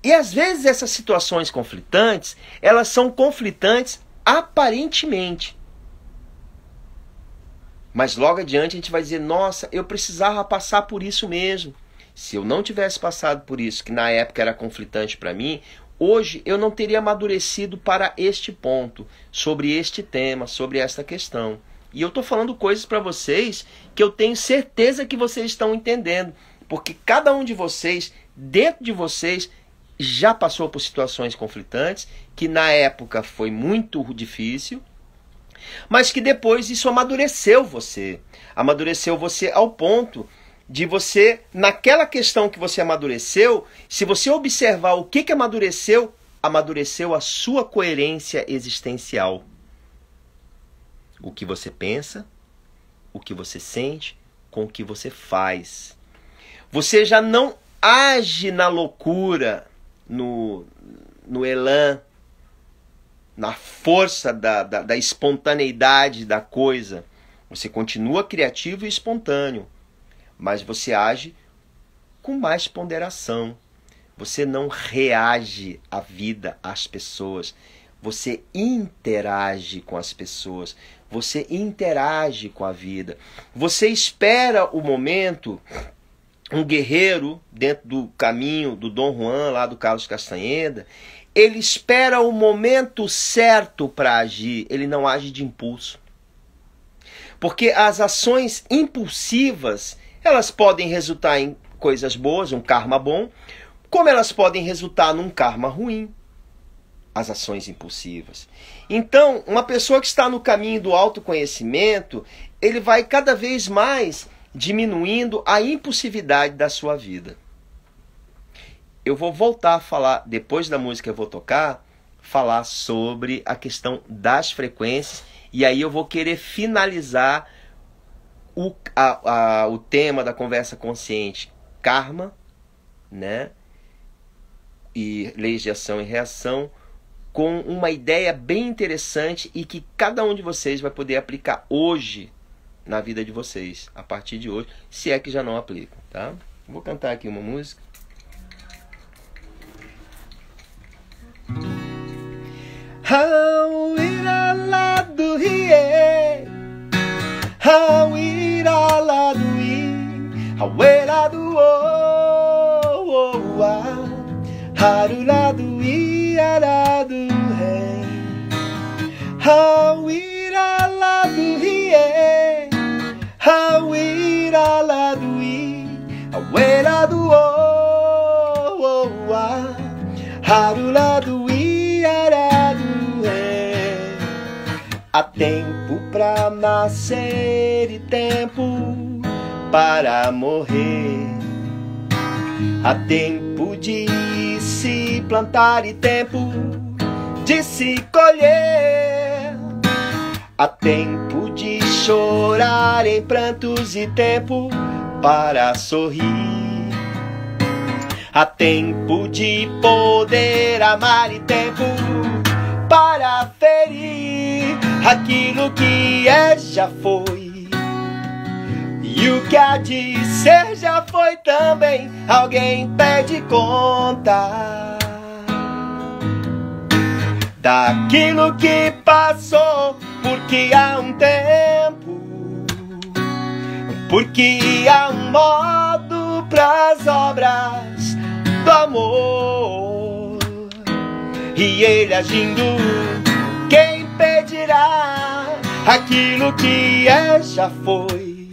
E às vezes essas situações conflitantes, elas são conflitantes aparentemente. Mas logo adiante a gente vai dizer: nossa, eu precisava passar por isso mesmo. Se eu não tivesse passado por isso, que na época era conflitante para mim, hoje eu não teria amadurecido para este ponto, sobre este tema, sobre esta questão. E eu estou falando coisas para vocês que eu tenho certeza que vocês estão entendendo. Porque cada um de vocês, dentro de vocês, já passou por situações conflitantes, que na época foi muito difícil, mas que depois isso amadureceu você. Amadureceu você ao ponto de você, naquela questão que você amadureceu, se você observar o que amadureceu, amadureceu a sua coerência existencial. O que você pensa, o que você sente, com o que você faz. Você já não age na loucura, no elan, na força da espontaneidade da coisa. Você continua criativo e espontâneo, mas você age com mais ponderação. Você não reage à vida, às pessoas. Você interage com as pessoas. Você interage com a vida. Você espera o momento. Um guerreiro, dentro do caminho do Dom Juan, lá do Carlos Castanheda, ele espera o momento certo para agir. Ele não age de impulso. Porque as ações impulsivas, elas podem resultar em coisas boas, um karma bom, como elas podem resultar num karma ruim, as ações impulsivas. Então, uma pessoa que está no caminho do autoconhecimento, ele vai cada vez mais diminuindo a impulsividade da sua vida. Eu vou voltar a falar, depois da música eu vou tocar, falar sobre a questão das frequências, e aí eu vou querer finalizar o tema da conversa consciente, karma, né? E leis de ação e reação, com uma ideia bem interessante e que cada um de vocês vai poder aplicar hoje na vida de vocês, a partir de hoje, se é que já não aplicam, tá? Vou cantar aqui uma música. Hawira la do Há tempo pra nascer e tempo para morrer. Há tempo de se plantar e tempo de se colher. Há tempo de chorar em prantos e tempo para sorrir. Há tempo de poder amar e tempo para ferir. Aquilo que é já foi, e o que há de ser já foi também. Alguém pede conta daquilo que passou, porque há um tempo, porque há um modo pras obras do amor. E ele agindo, quem pedirá? Aquilo que é já foi,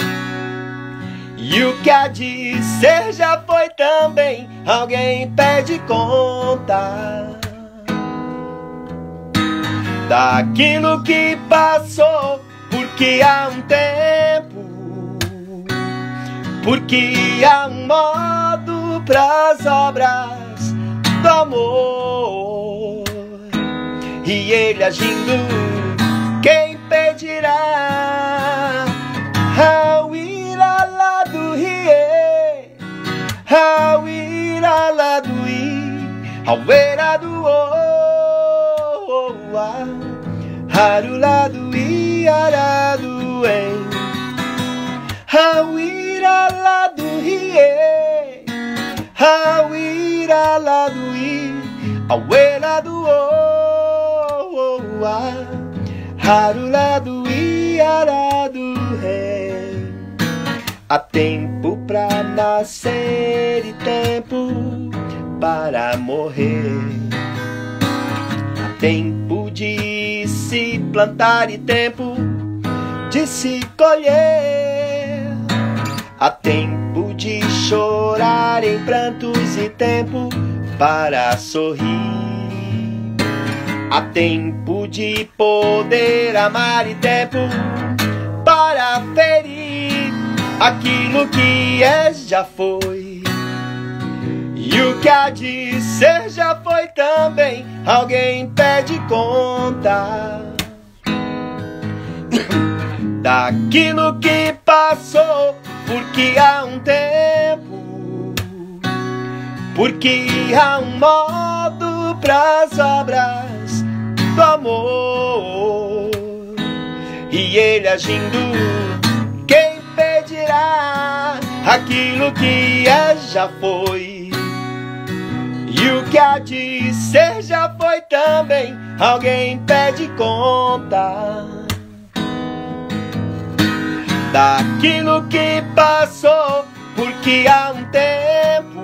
e o que há de ser já foi também. Alguém pede conta daquilo que passou, porque há um tempo, porque há um modo pras obras do amor. E ele agindo, quem pedirá? Hauira do rie, hauira do i, hauira do o, harula do i, aradu em, hauira do rie, hauira do i, hauira do o, harula do i, aradu em. Há tempo pra nascer e tempo para morrer. Há tempo de se plantar e tempo de se colher. Há tempo de chorar em prantos e tempo para sorrir. Há tempo de poder amar e tempo para ferir. Aquilo que é já foi, e o que há de ser já foi também. Alguém pede conta daquilo que passou, porque há um tempo, porque há um modo pras obras do amor. E ele agindo, quem pedirá? Aquilo que é já foi, e o que há de ser já foi também. Alguém pede conta daquilo que passou, porque há um tempo,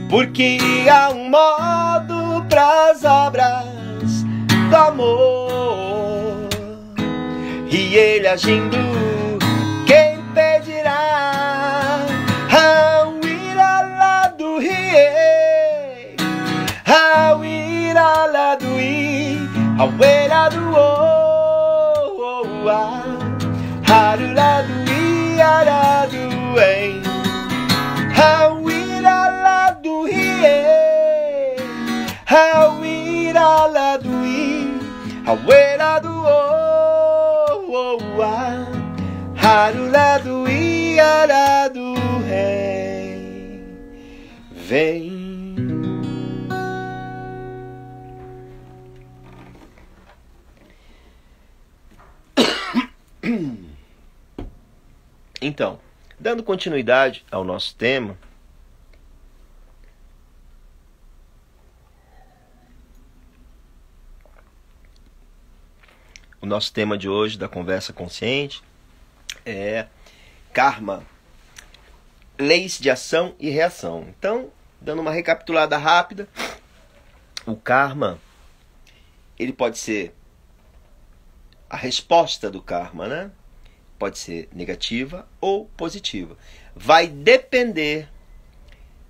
porque há um modo pras obras do amor. E ele agindo, quem pedirá? Hauira do rie, hauira do i, hauira do o, harula do i, aradu em, hauira do rie, hauira do i, hauira do o, harula do i, aradu em. Vem. Então, dando continuidade ao nosso tema, o nosso tema de hoje da conversa consciente é karma, leis de ação e reação. Então, dando uma recapitulada rápida, o karma, ele pode ser a resposta do karma, né? Pode ser negativa ou positiva. Vai depender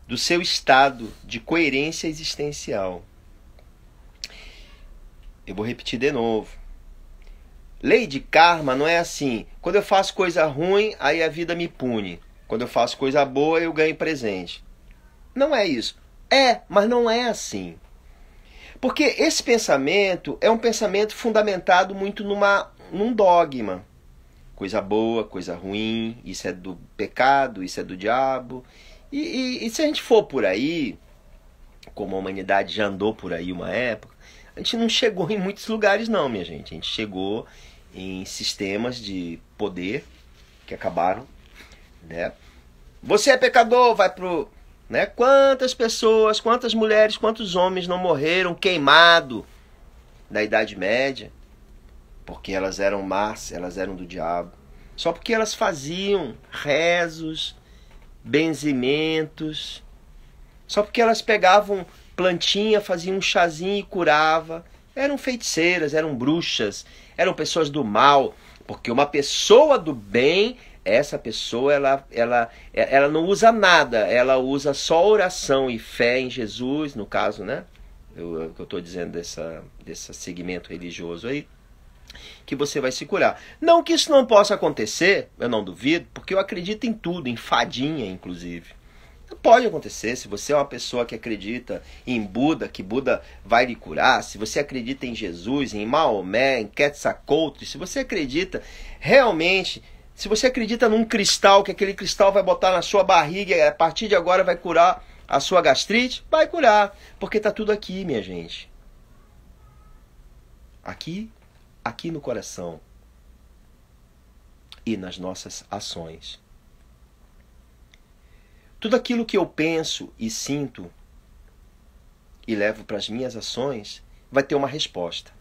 do seu estado de coerência existencial. Eu vou repetir de novo. Lei de karma não é assim. Quando eu faço coisa ruim, aí a vida me pune. Quando eu faço coisa boa, eu ganho presente. Não é isso. É, mas não é assim. Porque esse pensamento é um pensamento fundamentado muito num dogma. Coisa boa, coisa ruim, isso é do pecado, isso é do diabo. E se a gente for por aí, como a humanidade já andou por aí uma época, a gente não chegou em muitos lugares não, minha gente. A gente chegou em sistemas de poder que acabaram, né? Você é pecador, vai pro... Né? Quantas pessoas, quantas mulheres, quantos homens não morreram queimados na Idade Média? Porque elas eram más, elas eram do diabo. Só porque elas faziam rezos, benzimentos. Só porque elas pegavam plantinha, faziam um chazinho e curava. Eram feiticeiras, eram bruxas, eram pessoas do mal. Porque uma pessoa do bem, essa pessoa ela não usa nada. Ela usa só oração e fé em Jesus, no caso, né? Eu estou dizendo desse segmento religioso aí, que você vai se curar. Não que isso não possa acontecer, eu não duvido, porque eu acredito em tudo, em fadinha, inclusive. Pode acontecer, se você é uma pessoa que acredita em Buda, que Buda vai lhe curar, se você acredita em Jesus, em Maomé, em Quetzalcoatl, se você acredita realmente, se você acredita num cristal, que aquele cristal vai botar na sua barriga e a partir de agora vai curar a sua gastrite, vai curar, porque está tudo aqui, minha gente. Aqui no coração e nas nossas ações. Tudo aquilo que eu penso e sinto e levo para as minhas ações vai ter uma resposta.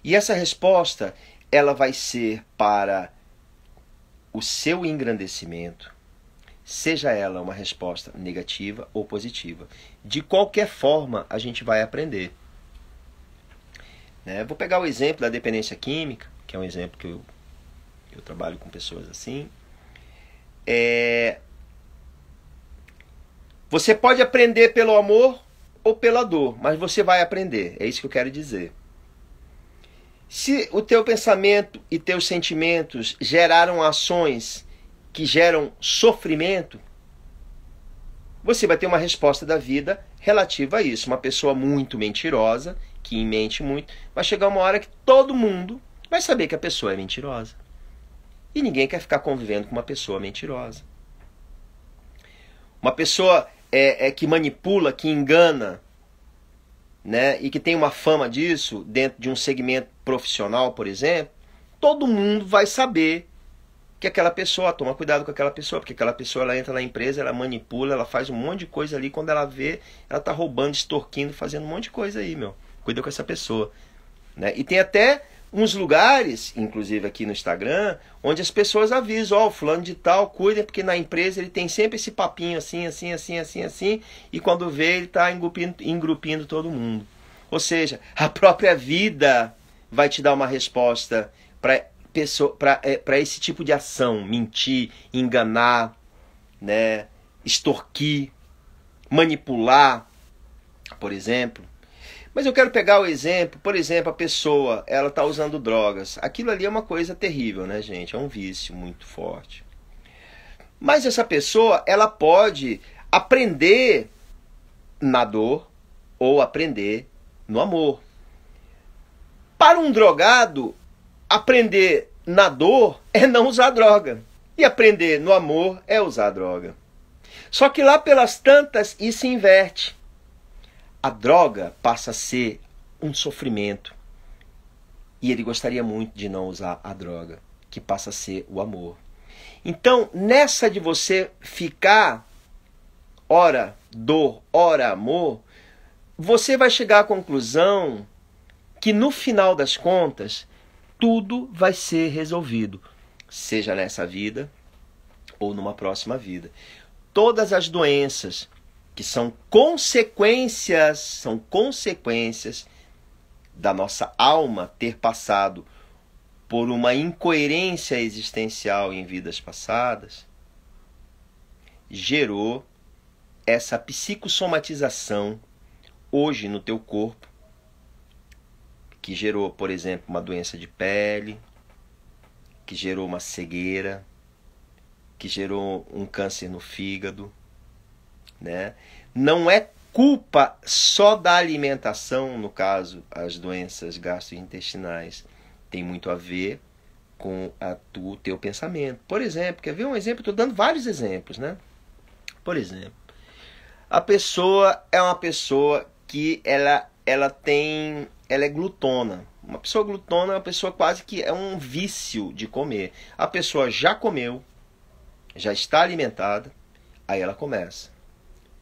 E essa resposta, ela vai ser para o seu engrandecimento, seja ela uma resposta negativa ou positiva. De qualquer forma, a gente vai aprender. Né? Vou pegar o exemplo da dependência química, que é um exemplo que eu trabalho com pessoas assim. Você pode aprender pelo amor ou pela dor, mas você vai aprender, é isso que eu quero dizer. Se o teu pensamento e teus sentimentos geraram ações que geram sofrimento, você vai ter uma resposta da vida relativa a isso. Uma pessoa muito mentirosa, que mente muito, vai chegar uma hora que todo mundo vai saber que a pessoa é mentirosa. E ninguém quer ficar convivendo com uma pessoa mentirosa. Uma pessoa que manipula, que engana, né, e que tem uma fama disso dentro de um segmento profissional, por exemplo, todo mundo vai saber que aquela pessoa, toma cuidado com aquela pessoa, porque aquela pessoa ela entra na empresa, ela manipula, ela faz um monte de coisa ali, quando ela vê, ela está roubando, extorquindo, fazendo um monte de coisa aí, meu. Cuida com essa pessoa. Né? E tem até uns lugares, inclusive aqui no Instagram, onde as pessoas avisam, ó, fulano de tal, cuida, porque na empresa ele tem sempre esse papinho assim, e quando vê ele está engrupindo todo mundo. Ou seja, a própria vida vai te dar uma resposta para esse tipo de ação, mentir, enganar, né, extorquir, manipular, por exemplo. Mas eu quero pegar o exemplo, por exemplo, a pessoa, ela está usando drogas. Aquilo ali é uma coisa terrível, né, gente? É um vício muito forte. Mas essa pessoa, ela pode aprender na dor ou aprender no amor. Para um drogado, aprender na dor é não usar droga. E aprender no amor é usar droga. Só que lá pelas tantas, isso inverte. A droga passa a ser um sofrimento. E ele gostaria muito de não usar a droga, que passa a ser o amor. Então, nessa de você ficar, ora dor, ora amor, você vai chegar à conclusão que no final das contas, tudo vai ser resolvido. Seja nessa vida ou numa próxima vida. Todas as doenças que são consequências da nossa alma ter passado por uma incoerência existencial em vidas passadas, gerou essa psicossomatização hoje no teu corpo, que gerou, por exemplo, uma doença de pele, que gerou uma cegueira, que gerou um câncer no fígado, né? Não é culpa só da alimentação, no caso, as doenças gastrointestinais. Tem muito a ver com o teu pensamento. Por exemplo, quer ver um exemplo? Estou dando vários exemplos, né? Por exemplo, a pessoa é uma pessoa que ela é glutona. Uma pessoa glutona é uma pessoa quase que é um vício de comer. A pessoa já comeu, já está alimentada, aí ela começa.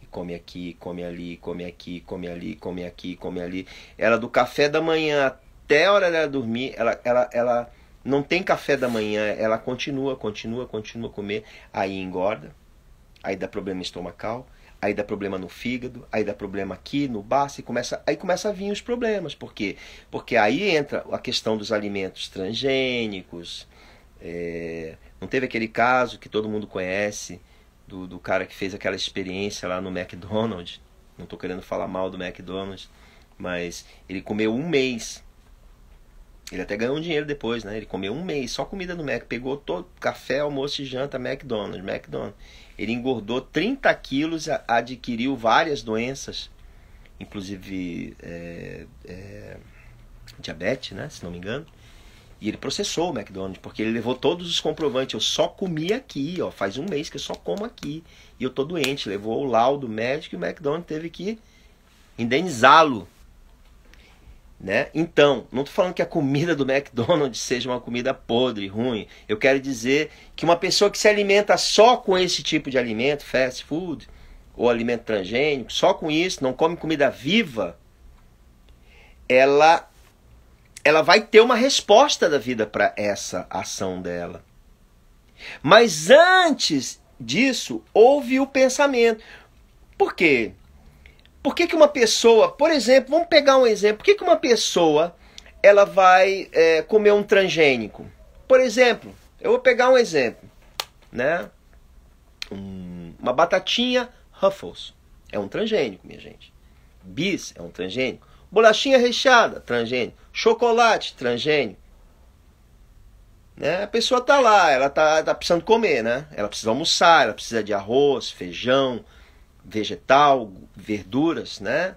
E come aqui, come ali, come aqui, come ali, come aqui, come ali. Ela do café da manhã até a hora dela dormir, ela não tem café da manhã, ela continua a comer, aí engorda, aí dá problema estomacal, aí dá problema no fígado, aí dá problema aqui no baço, aí começa a vir os problemas. Por quê? Porque aí entra a questão dos alimentos transgênicos. Não teve aquele caso que todo mundo conhece do cara que fez aquela experiência lá no McDonald's? Não estou querendo falar mal do McDonald's, mas ele comeu um mês. Ele até ganhou um dinheiro depois, né? Ele comeu um mês, só comida no Mac. Pegou todo café, almoço e janta, McDonald's. Ele engordou 30 quilos, adquiriu várias doenças, inclusive diabetes, né? Se não me engano. E ele processou o McDonald's, porque ele levou todos os comprovantes. Eu só comi aqui, ó, faz um mês que eu só como aqui. E eu tô doente. Levou o laudo médico e o McDonald's teve que indenizá-lo. Né? Então, não estou falando que a comida do McDonald's seja uma comida podre, ruim. Eu quero dizer que uma pessoa que se alimenta só com esse tipo de alimento, fast food, ou alimento transgênico, só com isso, não come comida viva, ela vai ter uma resposta da vida para essa ação dela. Mas antes disso, houve o pensamento. Por quê? Por que uma pessoa, por exemplo, vamos pegar um exemplo, por que uma pessoa ela vai comer um transgênico? Por exemplo, eu vou pegar um exemplo, né? Uma batatinha Ruffles é um transgênico, minha gente. Bis é um transgênico. Bolachinha recheada, transgênico. Chocolate, transgênico. Né? A pessoa tá lá, ela tá precisando comer, né? Ela precisa almoçar, ela precisa de arroz, feijão, vegetal, verduras, né?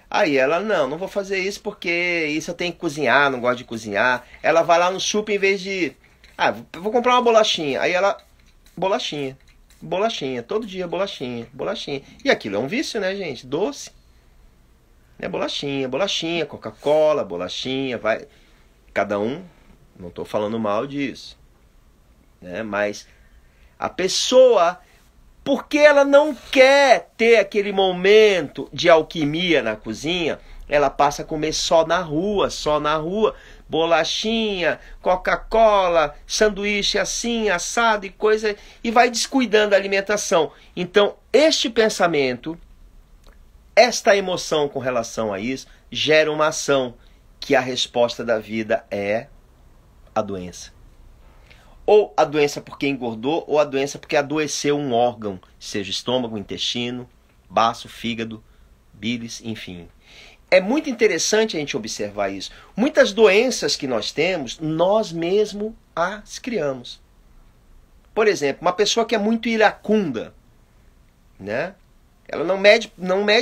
Aí ela, não vou fazer isso porque isso eu tenho que cozinhar, não gosto de cozinhar. Ela vai lá no super em vez de... vou comprar uma bolachinha. Aí ela, bolachinha, todo dia bolachinha. E aquilo é um vício, né, gente? Doce. Né? Bolachinha, Coca-Cola, bolachinha, vai... Cada um, não estou falando mal disso. Né? Mas a pessoa... Porque ela não quer ter aquele momento de alquimia na cozinha, ela passa a comer só na rua. Bolachinha, Coca-Cola, sanduíche assim, assado e coisa, e vai descuidando da alimentação. Então, este pensamento, esta emoção com relação a isso, gera uma ação que a resposta da vida é a doença. Ou a doença porque engordou, ou a doença porque adoeceu um órgão, seja estômago, intestino, baço, fígado, bílis, enfim. É muito interessante a gente observar isso. Muitas doenças que nós temos, nós mesmos as criamos. Por exemplo, uma pessoa que é muito iracunda, né? Ela não mede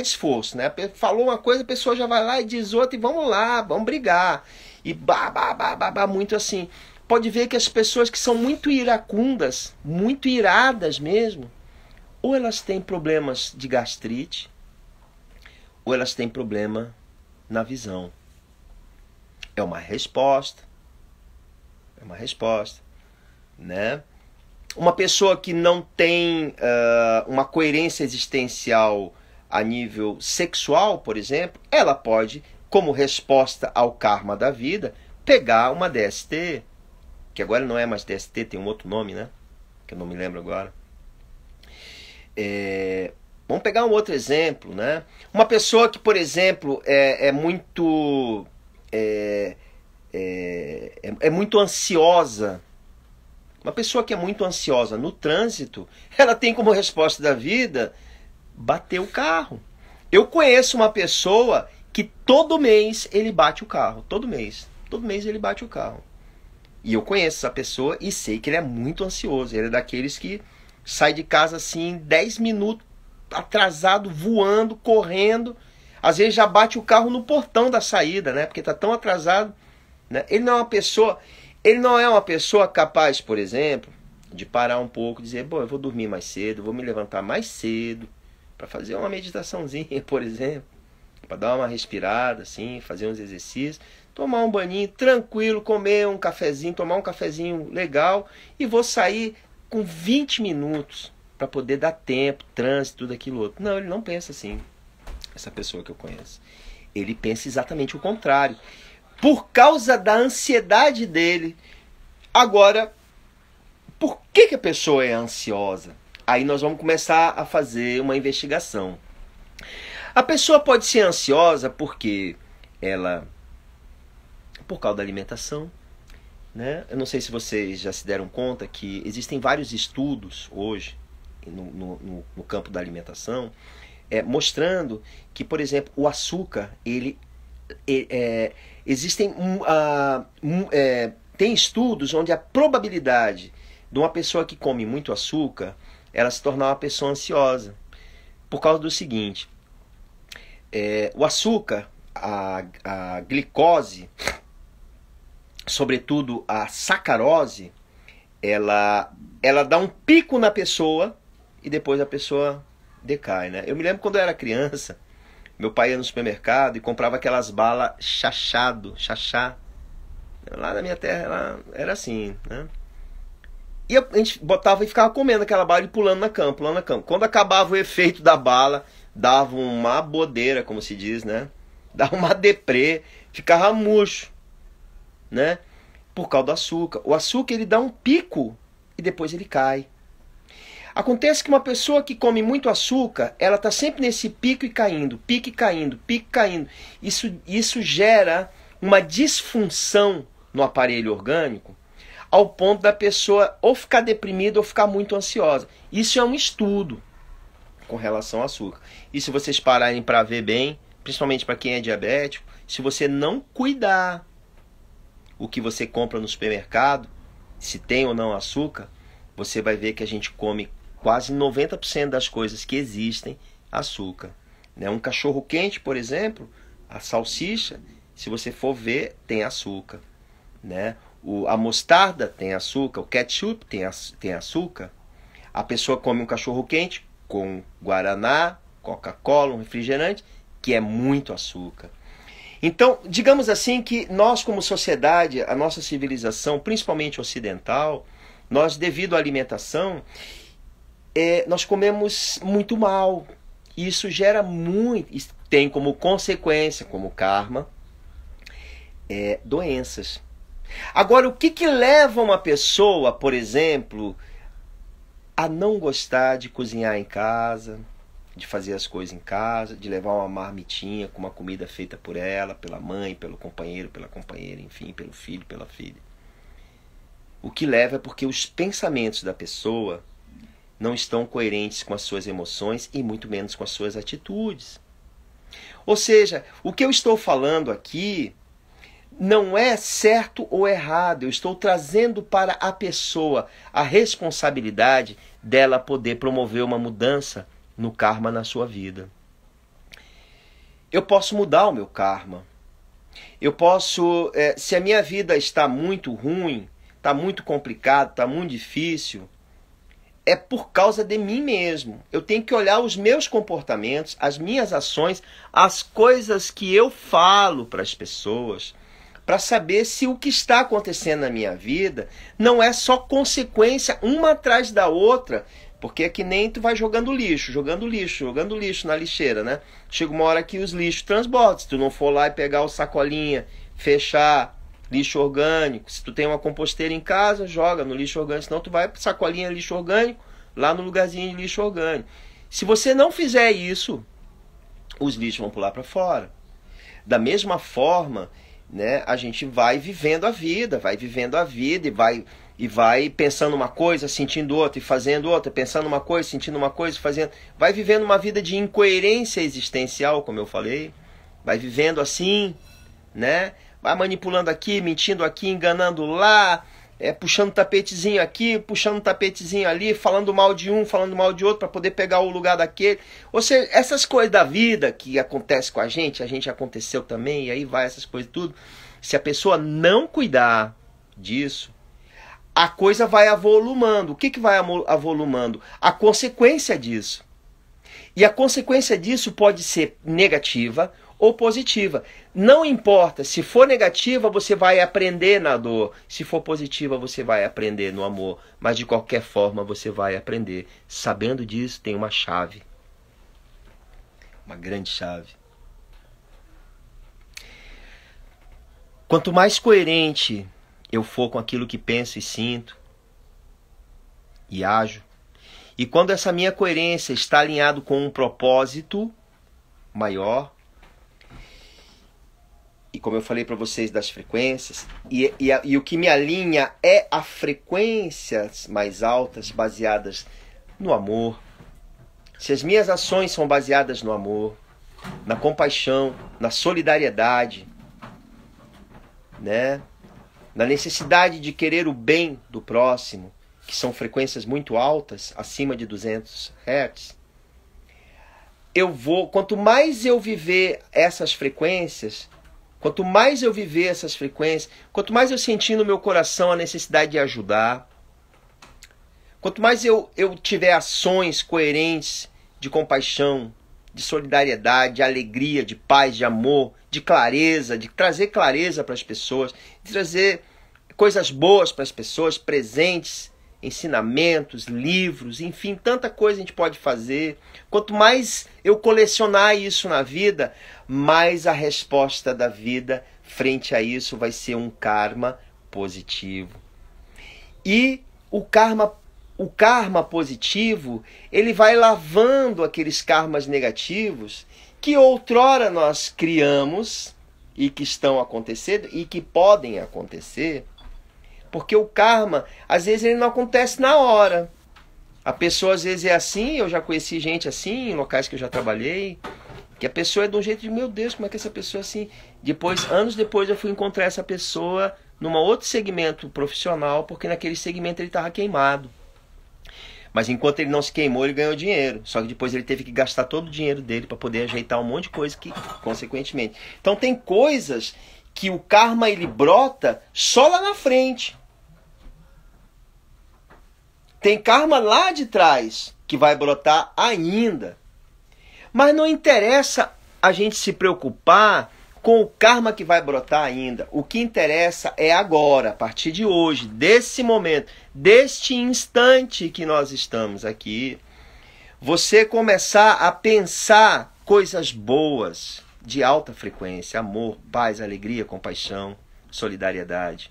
esforço, né? Falou uma coisa, a pessoa já vai lá e diz outra e vamos lá, vamos brigar. E muito assim. Pode ver que as pessoas que são muito iracundas, muito iradas mesmo, ou elas têm problemas de gastrite, ou elas têm problema na visão. É uma resposta. Né? Uma pessoa que não tem uma coerência existencial a nível sexual, por exemplo, ela pode, como resposta ao karma da vida, pegar uma DST, que agora não é mais DST, tem um outro nome, né? Que eu não me lembro agora. Vamos pegar um outro exemplo, né? Uma pessoa que, por exemplo, é muito ansiosa. Uma pessoa que é muito ansiosa no trânsito, ela tem como resposta da vida bater o carro. Eu conheço uma pessoa que todo mês ele bate o carro. Todo mês. Todo mês ele bate o carro. E eu conheço essa pessoa e sei que ele é muito ansioso. Ele é daqueles que sai de casa assim 10 minutos atrasado, voando, correndo. Às vezes já bate o carro no portão da saída, né? Porque está tão atrasado, né? Ele não é uma pessoa capaz, por exemplo, de parar um pouco e dizer, bom, eu vou dormir mais cedo, vou me levantar mais cedo para fazer uma meditaçãozinha, por exemplo, para dar uma respirada, assim, fazer uns exercícios, tomar um banhinho tranquilo, comer um cafezinho, tomar um cafezinho legal e vou sair com 20 minutos para poder dar tempo, trânsito, tudo aquilo outro. Não, ele não pensa assim, essa pessoa que eu conheço. Ele pensa exatamente o contrário. Por causa da ansiedade dele. Agora, por que a pessoa é ansiosa? Aí nós vamos começar a fazer uma investigação. A pessoa pode ser ansiosa porque ela... por causa da alimentação, né? Eu não sei se vocês já se deram conta que existem vários estudos hoje no campo da alimentação, mostrando que, por exemplo, o açúcar, tem estudos onde a probabilidade de uma pessoa que come muito açúcar, ela se tornar uma pessoa ansiosa, por causa do seguinte, o açúcar, a glicose, sobretudo a sacarose, ela dá um pico na pessoa e depois a pessoa decai, né? Eu me lembro quando eu era criança, meu pai ia no supermercado e comprava aquelas balas chachá. Lá na minha terra era assim, né? E a gente botava e ficava comendo aquela bala e pulando na cama. Quando acabava o efeito da bala, dava uma bodeira, como se diz, né? Dava uma deprê, ficava murcho, né? Por causa do açúcar. O açúcar, ele dá um pico e depois ele cai. Acontece que uma pessoa que come muito açúcar, ela está sempre nesse pico e caindo, pico e caindo, pico e caindo. Isso gera uma disfunção no aparelho orgânico, ao ponto da pessoa ou ficar deprimida ou ficar muito ansiosa. Isso é um estudo com relação ao açúcar. E se vocês pararem para ver bem, principalmente para quem é diabético, se você não cuidar o que você compra no supermercado, se tem ou não açúcar, você vai ver que a gente come quase 90% das coisas que existem açúcar. Um cachorro quente, por exemplo, a salsicha, se você for ver, tem açúcar. A mostarda tem açúcar, o ketchup tem açúcar. A pessoa come um cachorro quente com guaraná, Coca-Cola, um refrigerante, que é muito açúcar. Então, digamos assim que nós como sociedade, a nossa civilização, principalmente ocidental, nós, devido à alimentação, nós comemos muito mal. Isso gera muito, tem como consequência, como karma, doenças. Agora, o que leva uma pessoa, por exemplo, a não gostar de cozinhar em casa, de fazer as coisas em casa, de levar uma marmitinha com uma comida feita por ela, pela mãe, pelo companheiro, pela companheira, enfim, pelo filho, pela filha? O que leva é porque os pensamentos da pessoa não estão coerentes com as suas emoções e muito menos com as suas atitudes. Ou seja, o que eu estou falando aqui não é certo ou errado. Eu estou trazendo para a pessoa a responsabilidade dela poder promover uma mudança no karma na sua vida. Eu posso mudar o meu karma. Eu posso, se a minha vida está muito ruim, está muito complicado, está muito difícil, é por causa de mim mesmo. Eu tenho que olhar os meus comportamentos, as minhas ações, as coisas que eu falo para as pessoas, para saber se o que está acontecendo na minha vida não é só consequência uma atrás da outra, porque é que nem tu vai jogando lixo na lixeira, né? Chega uma hora que os lixos transbordam. Se tu não for lá e pegar o sacolinha, fechar, lixo orgânico. Se tu tem uma composteira em casa, joga no lixo orgânico. Senão tu vai para sacolinha lixo orgânico, lá no lugarzinho de lixo orgânico. Se você não fizer isso, os lixos vão pular para fora. Da mesma forma, né, a gente vai vivendo a vida e vai pensando uma coisa, sentindo outra e fazendo outra, pensando uma coisa, sentindo uma coisa, fazendo. Vai vivendo uma vida de incoerência existencial, como eu falei. vai vivendo assim, né? Vai manipulando aqui, mentindo aqui, enganando lá, puxando tapetezinho aqui, puxando tapetezinho ali, falando mal de um, falando mal de outro para poder pegar o lugar daquele. Ou seja, essas coisas da vida que acontecem com a gente aconteceu também, e aí vai essas coisas tudo. Se a pessoa não cuidar disso, a coisa vai avolumando. O que vai avolumando? A consequência disso. E a consequência disso pode ser negativa ou positiva. Não importa, se for negativa, você vai aprender na dor. Se for positiva, você vai aprender no amor. Mas de qualquer forma, você vai aprender. Sabendo disso, tem uma chave. Uma grande chave. Quanto mais coerente eu for com aquilo que penso e sinto e ajo, e quando essa minha coerência está alinhado com um propósito maior, e como eu falei para vocês das frequências, e o que me alinha é a frequências mais altas baseadas no amor. Se as minhas ações são baseadas no amor, na compaixão, na solidariedade, né? Na necessidade de querer o bem do próximo, que são frequências muito altas, acima de 200 Hz, quanto mais eu viver essas frequências, quanto mais eu sentir no meu coração a necessidade de ajudar, quanto mais eu tiver ações coerentes de compaixão, de solidariedade, de alegria, de paz, de amor, de clareza, de trazer clareza para as pessoas, de trazer coisas boas para as pessoas, presentes, ensinamentos, livros, enfim, tanta coisa a gente pode fazer. Quanto mais eu colecionar isso na vida, mais a resposta da vida frente a isso vai ser um karma positivo. E o karma positivo, ele vai lavando aqueles karmas negativos que outrora nós criamos e que estão acontecendo e que podem acontecer. Porque o karma, às vezes, ele não acontece na hora. A pessoa, às vezes, é assim. Eu já conheci gente assim, em locais que eu já trabalhei, que a pessoa é de um jeito de, meu Deus, como é que essa pessoa é assim? Anos depois, eu fui encontrar essa pessoa num outro segmento profissional, porque naquele segmento ele estava queimado. Mas enquanto ele não se queimou, ele ganhou dinheiro. Só que depois ele teve que gastar todo o dinheiro dele para poder ajeitar um monte de coisa que, consequentemente. Então tem coisas que o karma ele brota só lá na frente. Tem karma lá de trás que vai brotar ainda. Mas não interessa a gente se preocupar com o karma que vai brotar ainda. O que interessa é agora, a partir de hoje, desse momento, deste instante que nós estamos aqui, você começar a pensar coisas boas, de alta frequência, amor, paz, alegria, compaixão, solidariedade.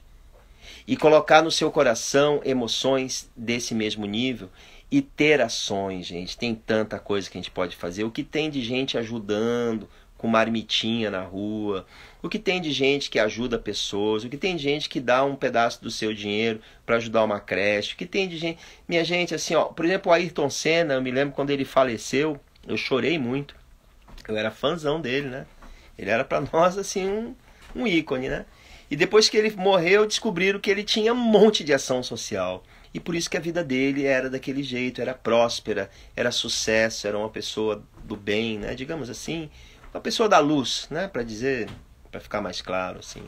E colocar no seu coração emoções desse mesmo nível e ter ações, gente. Tem tanta coisa que a gente pode fazer. O que tem de gente ajudando com marmitinha na rua, o que tem de gente que ajuda pessoas, o que tem de gente que dá um pedaço do seu dinheiro para ajudar uma creche, o que tem de gente... Minha gente, assim, ó, por exemplo, o Ayrton Senna, eu me lembro quando ele faleceu, eu chorei muito. Eu era fãzão dele, né? Ele era para nós, assim, um ícone, né? E depois que ele morreu, descobriram que ele tinha um monte de ação social. E por isso que a vida dele era daquele jeito, era próspera, era sucesso, era uma pessoa do bem, né? Digamos assim, uma pessoa da luz, né? Para dizer, para ficar mais claro, assim.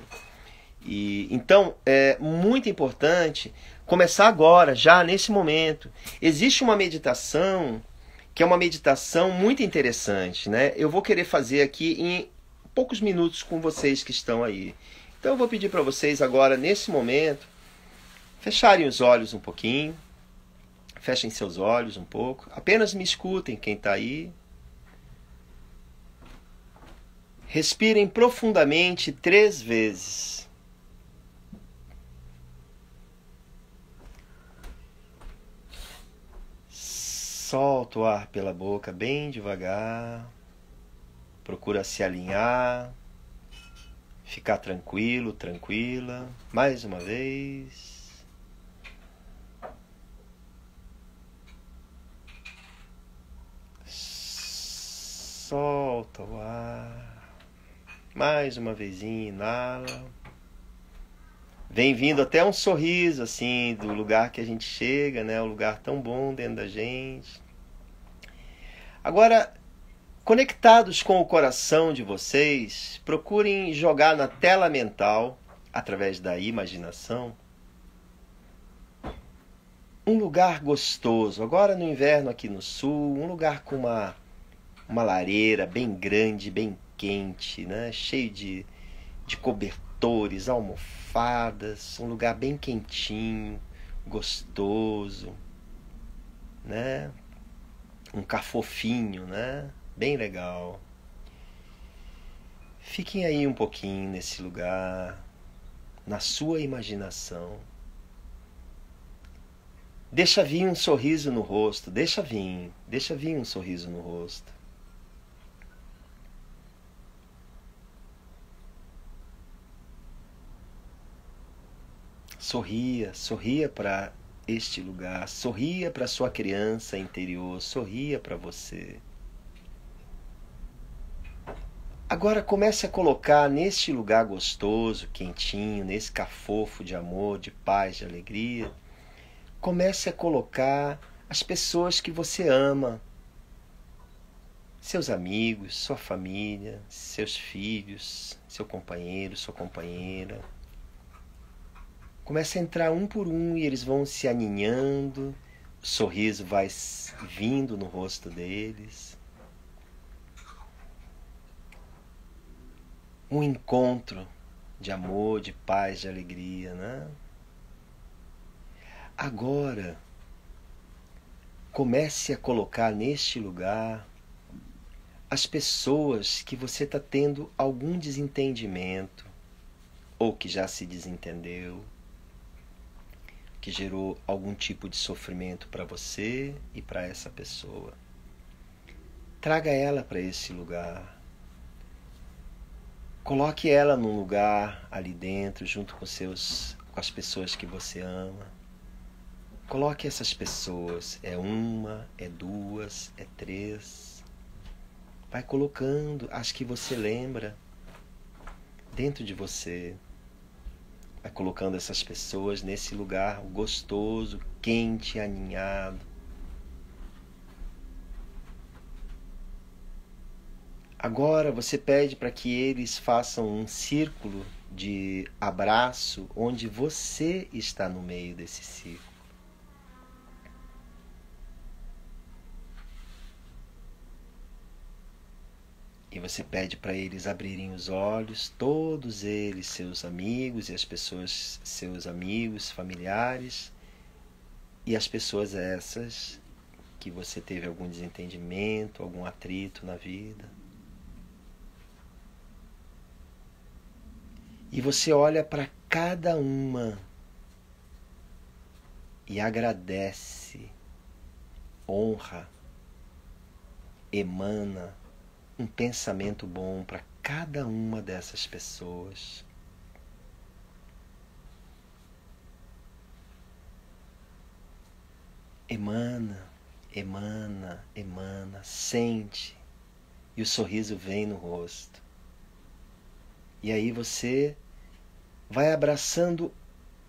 E então é muito importante começar agora, já nesse momento. Existe uma meditação que é uma meditação muito interessante, né? Eu vou querer fazer aqui em poucos minutos com vocês que estão aí. Então eu vou pedir para vocês agora, nesse momento, fecharem os olhos um pouquinho. Fechem seus olhos um pouco. Apenas me escutem quem está aí. Respirem profundamente 3 vezes. Solta o ar pela boca bem devagar. Procura se alinhar. Ficar tranquilo, tranquila. Mais uma vez. Solta o ar. Mais uma vezinha, inala. Vem vindo até um sorriso, assim, do lugar que a gente chega, né? Um lugar tão bom dentro da gente. Agora, conectados com o coração de vocês, procurem jogar na tela mental, através da imaginação, um lugar gostoso. Agora no inverno aqui no sul, um lugar com uma lareira bem grande, bem quente, né? Cheio de cobertores, almofadas, um lugar bem quentinho, gostoso, né? Um cafofinho, né? Bem legal. Fiquem aí um pouquinho nesse lugar, na sua imaginação. Deixa vir um sorriso no rosto, deixa vir um sorriso no rosto. Sorria para este lugar, sorria para sua criança interior, sorria para você. Agora comece a colocar neste lugar gostoso, quentinho, nesse cafofo de amor, de paz, de alegria, comece a colocar as pessoas que você ama, seus amigos, sua família, seus filhos, seu companheiro, sua companheira. Começa a entrar um por um e eles vão se aninhando, o sorriso vai vindo no rosto deles. Um encontro de amor, de paz, de alegria, né? Agora, comece a colocar neste lugar as pessoas que você está tendo algum desentendimento, ou que já se desentendeu, que gerou algum tipo de sofrimento para você e para essa pessoa. Traga ela para esse lugar. Coloque ela num lugar ali dentro, junto com as pessoas que você ama. Coloque essas pessoas. É uma, é duas, é três. Vai colocando as que você lembra dentro de você. Vai colocando essas pessoas nesse lugar gostoso, quente, aninhado. Agora você pede para que eles façam um círculo de abraço onde você está no meio desse círculo. E você pede para eles abrirem os olhos, todos eles, seus amigos e as pessoas, seus amigos, familiares, e as pessoas essas que você teve algum desentendimento, algum atrito na vida. E você olha para cada uma e agradece, honra, emana um pensamento bom para cada uma dessas pessoas. Emana, emana, emana, sente, e o sorriso vem no rosto. E aí você vai abraçando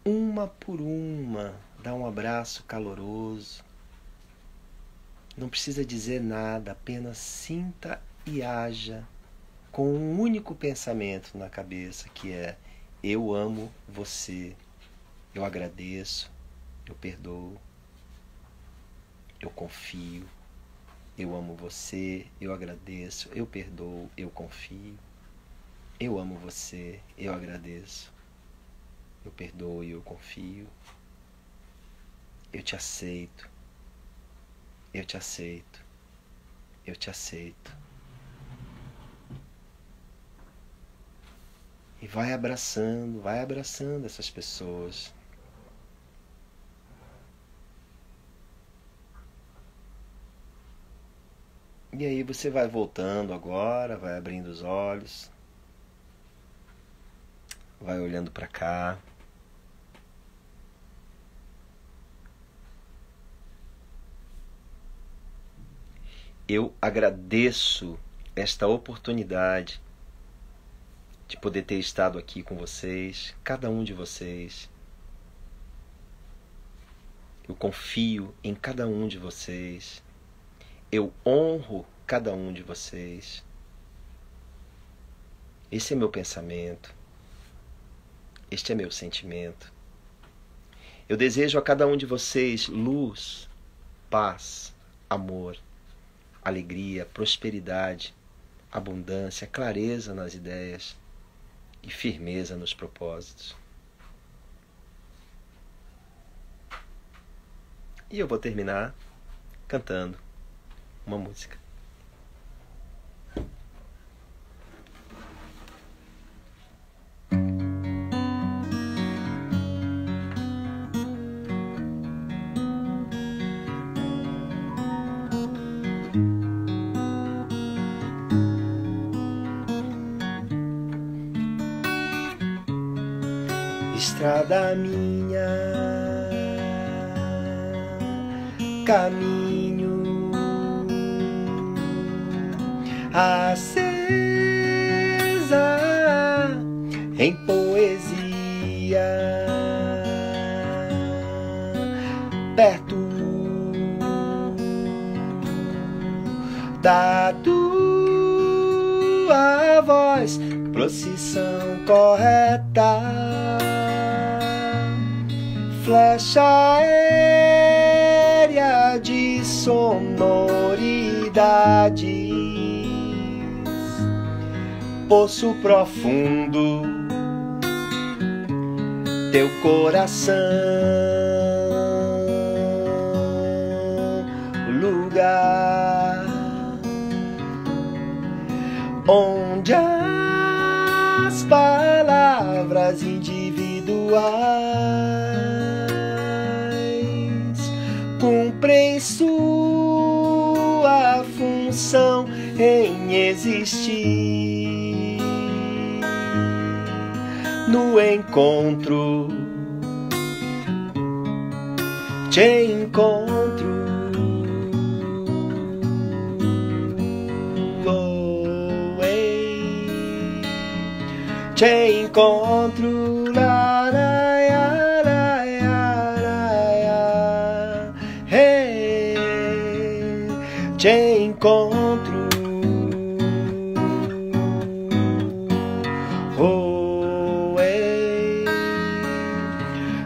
uma por uma, dá um abraço caloroso. Não precisa dizer nada, apenas sinta e haja com um único pensamento na cabeça, que é: eu amo você, eu agradeço, eu perdoo, eu confio, eu amo você, eu agradeço, eu perdoo, eu confio, eu amo você, eu agradeço, eu perdoo e eu confio, eu te aceito, eu te aceito, eu te aceito. E vai abraçando essas pessoas. E aí você vai voltando agora, vai abrindo os olhos, vai olhando para cá. Eu agradeço esta oportunidade poder ter estado aqui com vocês, cada um de vocês. Eu confio em cada um de vocês. Eu honro cada um de vocês. Esse é meu pensamento. Este é meu sentimento. Eu desejo a cada um de vocês luz, paz, amor, alegria, prosperidade, abundância, clareza nas ideias e firmeza nos propósitos. E eu vou terminar cantando uma música. Estrada minha, caminho acesa em poesia, perto da tua voz, procissão correta. Flecha aérea de sonoridades, poço profundo, teu coração, lugar onde as palavras individuais cumprem sua função em existir. No encontro, te encontro. Oh, ei, te encontro. La, la, ya, la, ya, la, ya. Hey, te encontro. Oh, ei,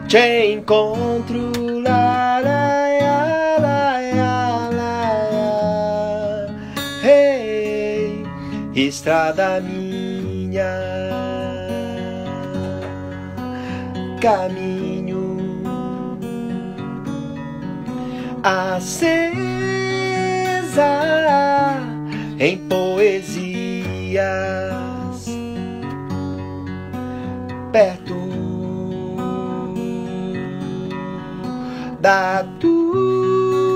te encontro. La, la, ya, la, ya, la, ya. Hey, estrada minha, caminho acesa em poesias, perto da tua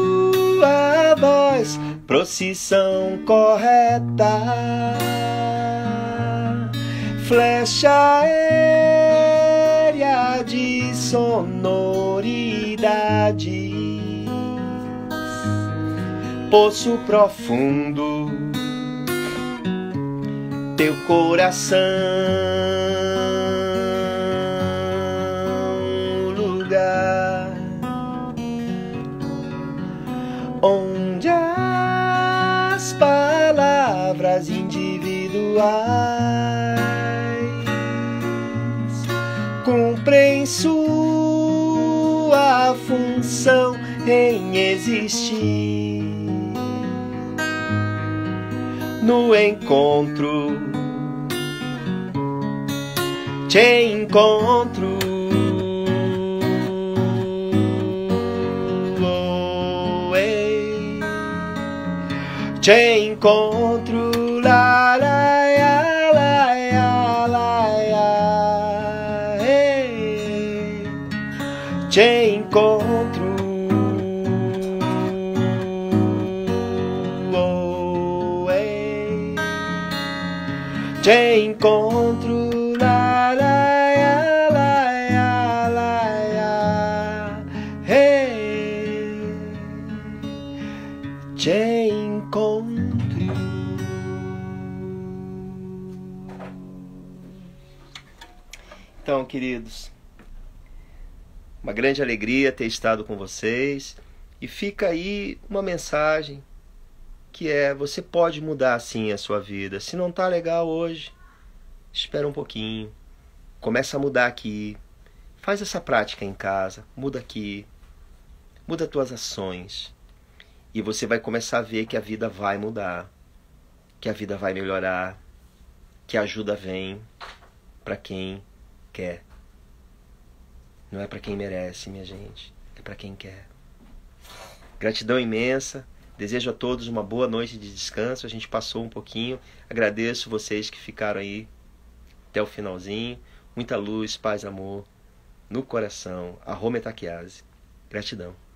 voz, procissão correta, flecha aérea de sonoridades, poço profundo, teu coração, lugar onde as palavras individuais cumprem sua função em existir. No encontro, te encontro. Oh, ei, te encontro. La, la, ya, la, ya, la, ya. Hey, te encontro. Oh, ei, te encontro. La, la, ya, la, ya, la, ya. Hey, te encontro. Então, queridos, uma grande alegria ter estado com vocês. E fica aí uma mensagem que é: você pode mudar sim a sua vida. Se não tá legal hoje, espera um pouquinho. Começa a mudar aqui. Faz essa prática em casa. Muda aqui. Muda as tuas ações. E você vai começar a ver que a vida vai mudar. Que a vida vai melhorar. Que a ajuda vem para quem quer. Não é para quem merece, minha gente. É para quem quer. Gratidão imensa. Desejo a todos uma boa noite de descanso. A gente passou um pouquinho. Agradeço vocês que ficaram aí até o finalzinho. Muita luz, paz, amor no coração. Arrome Taquiase. Gratidão.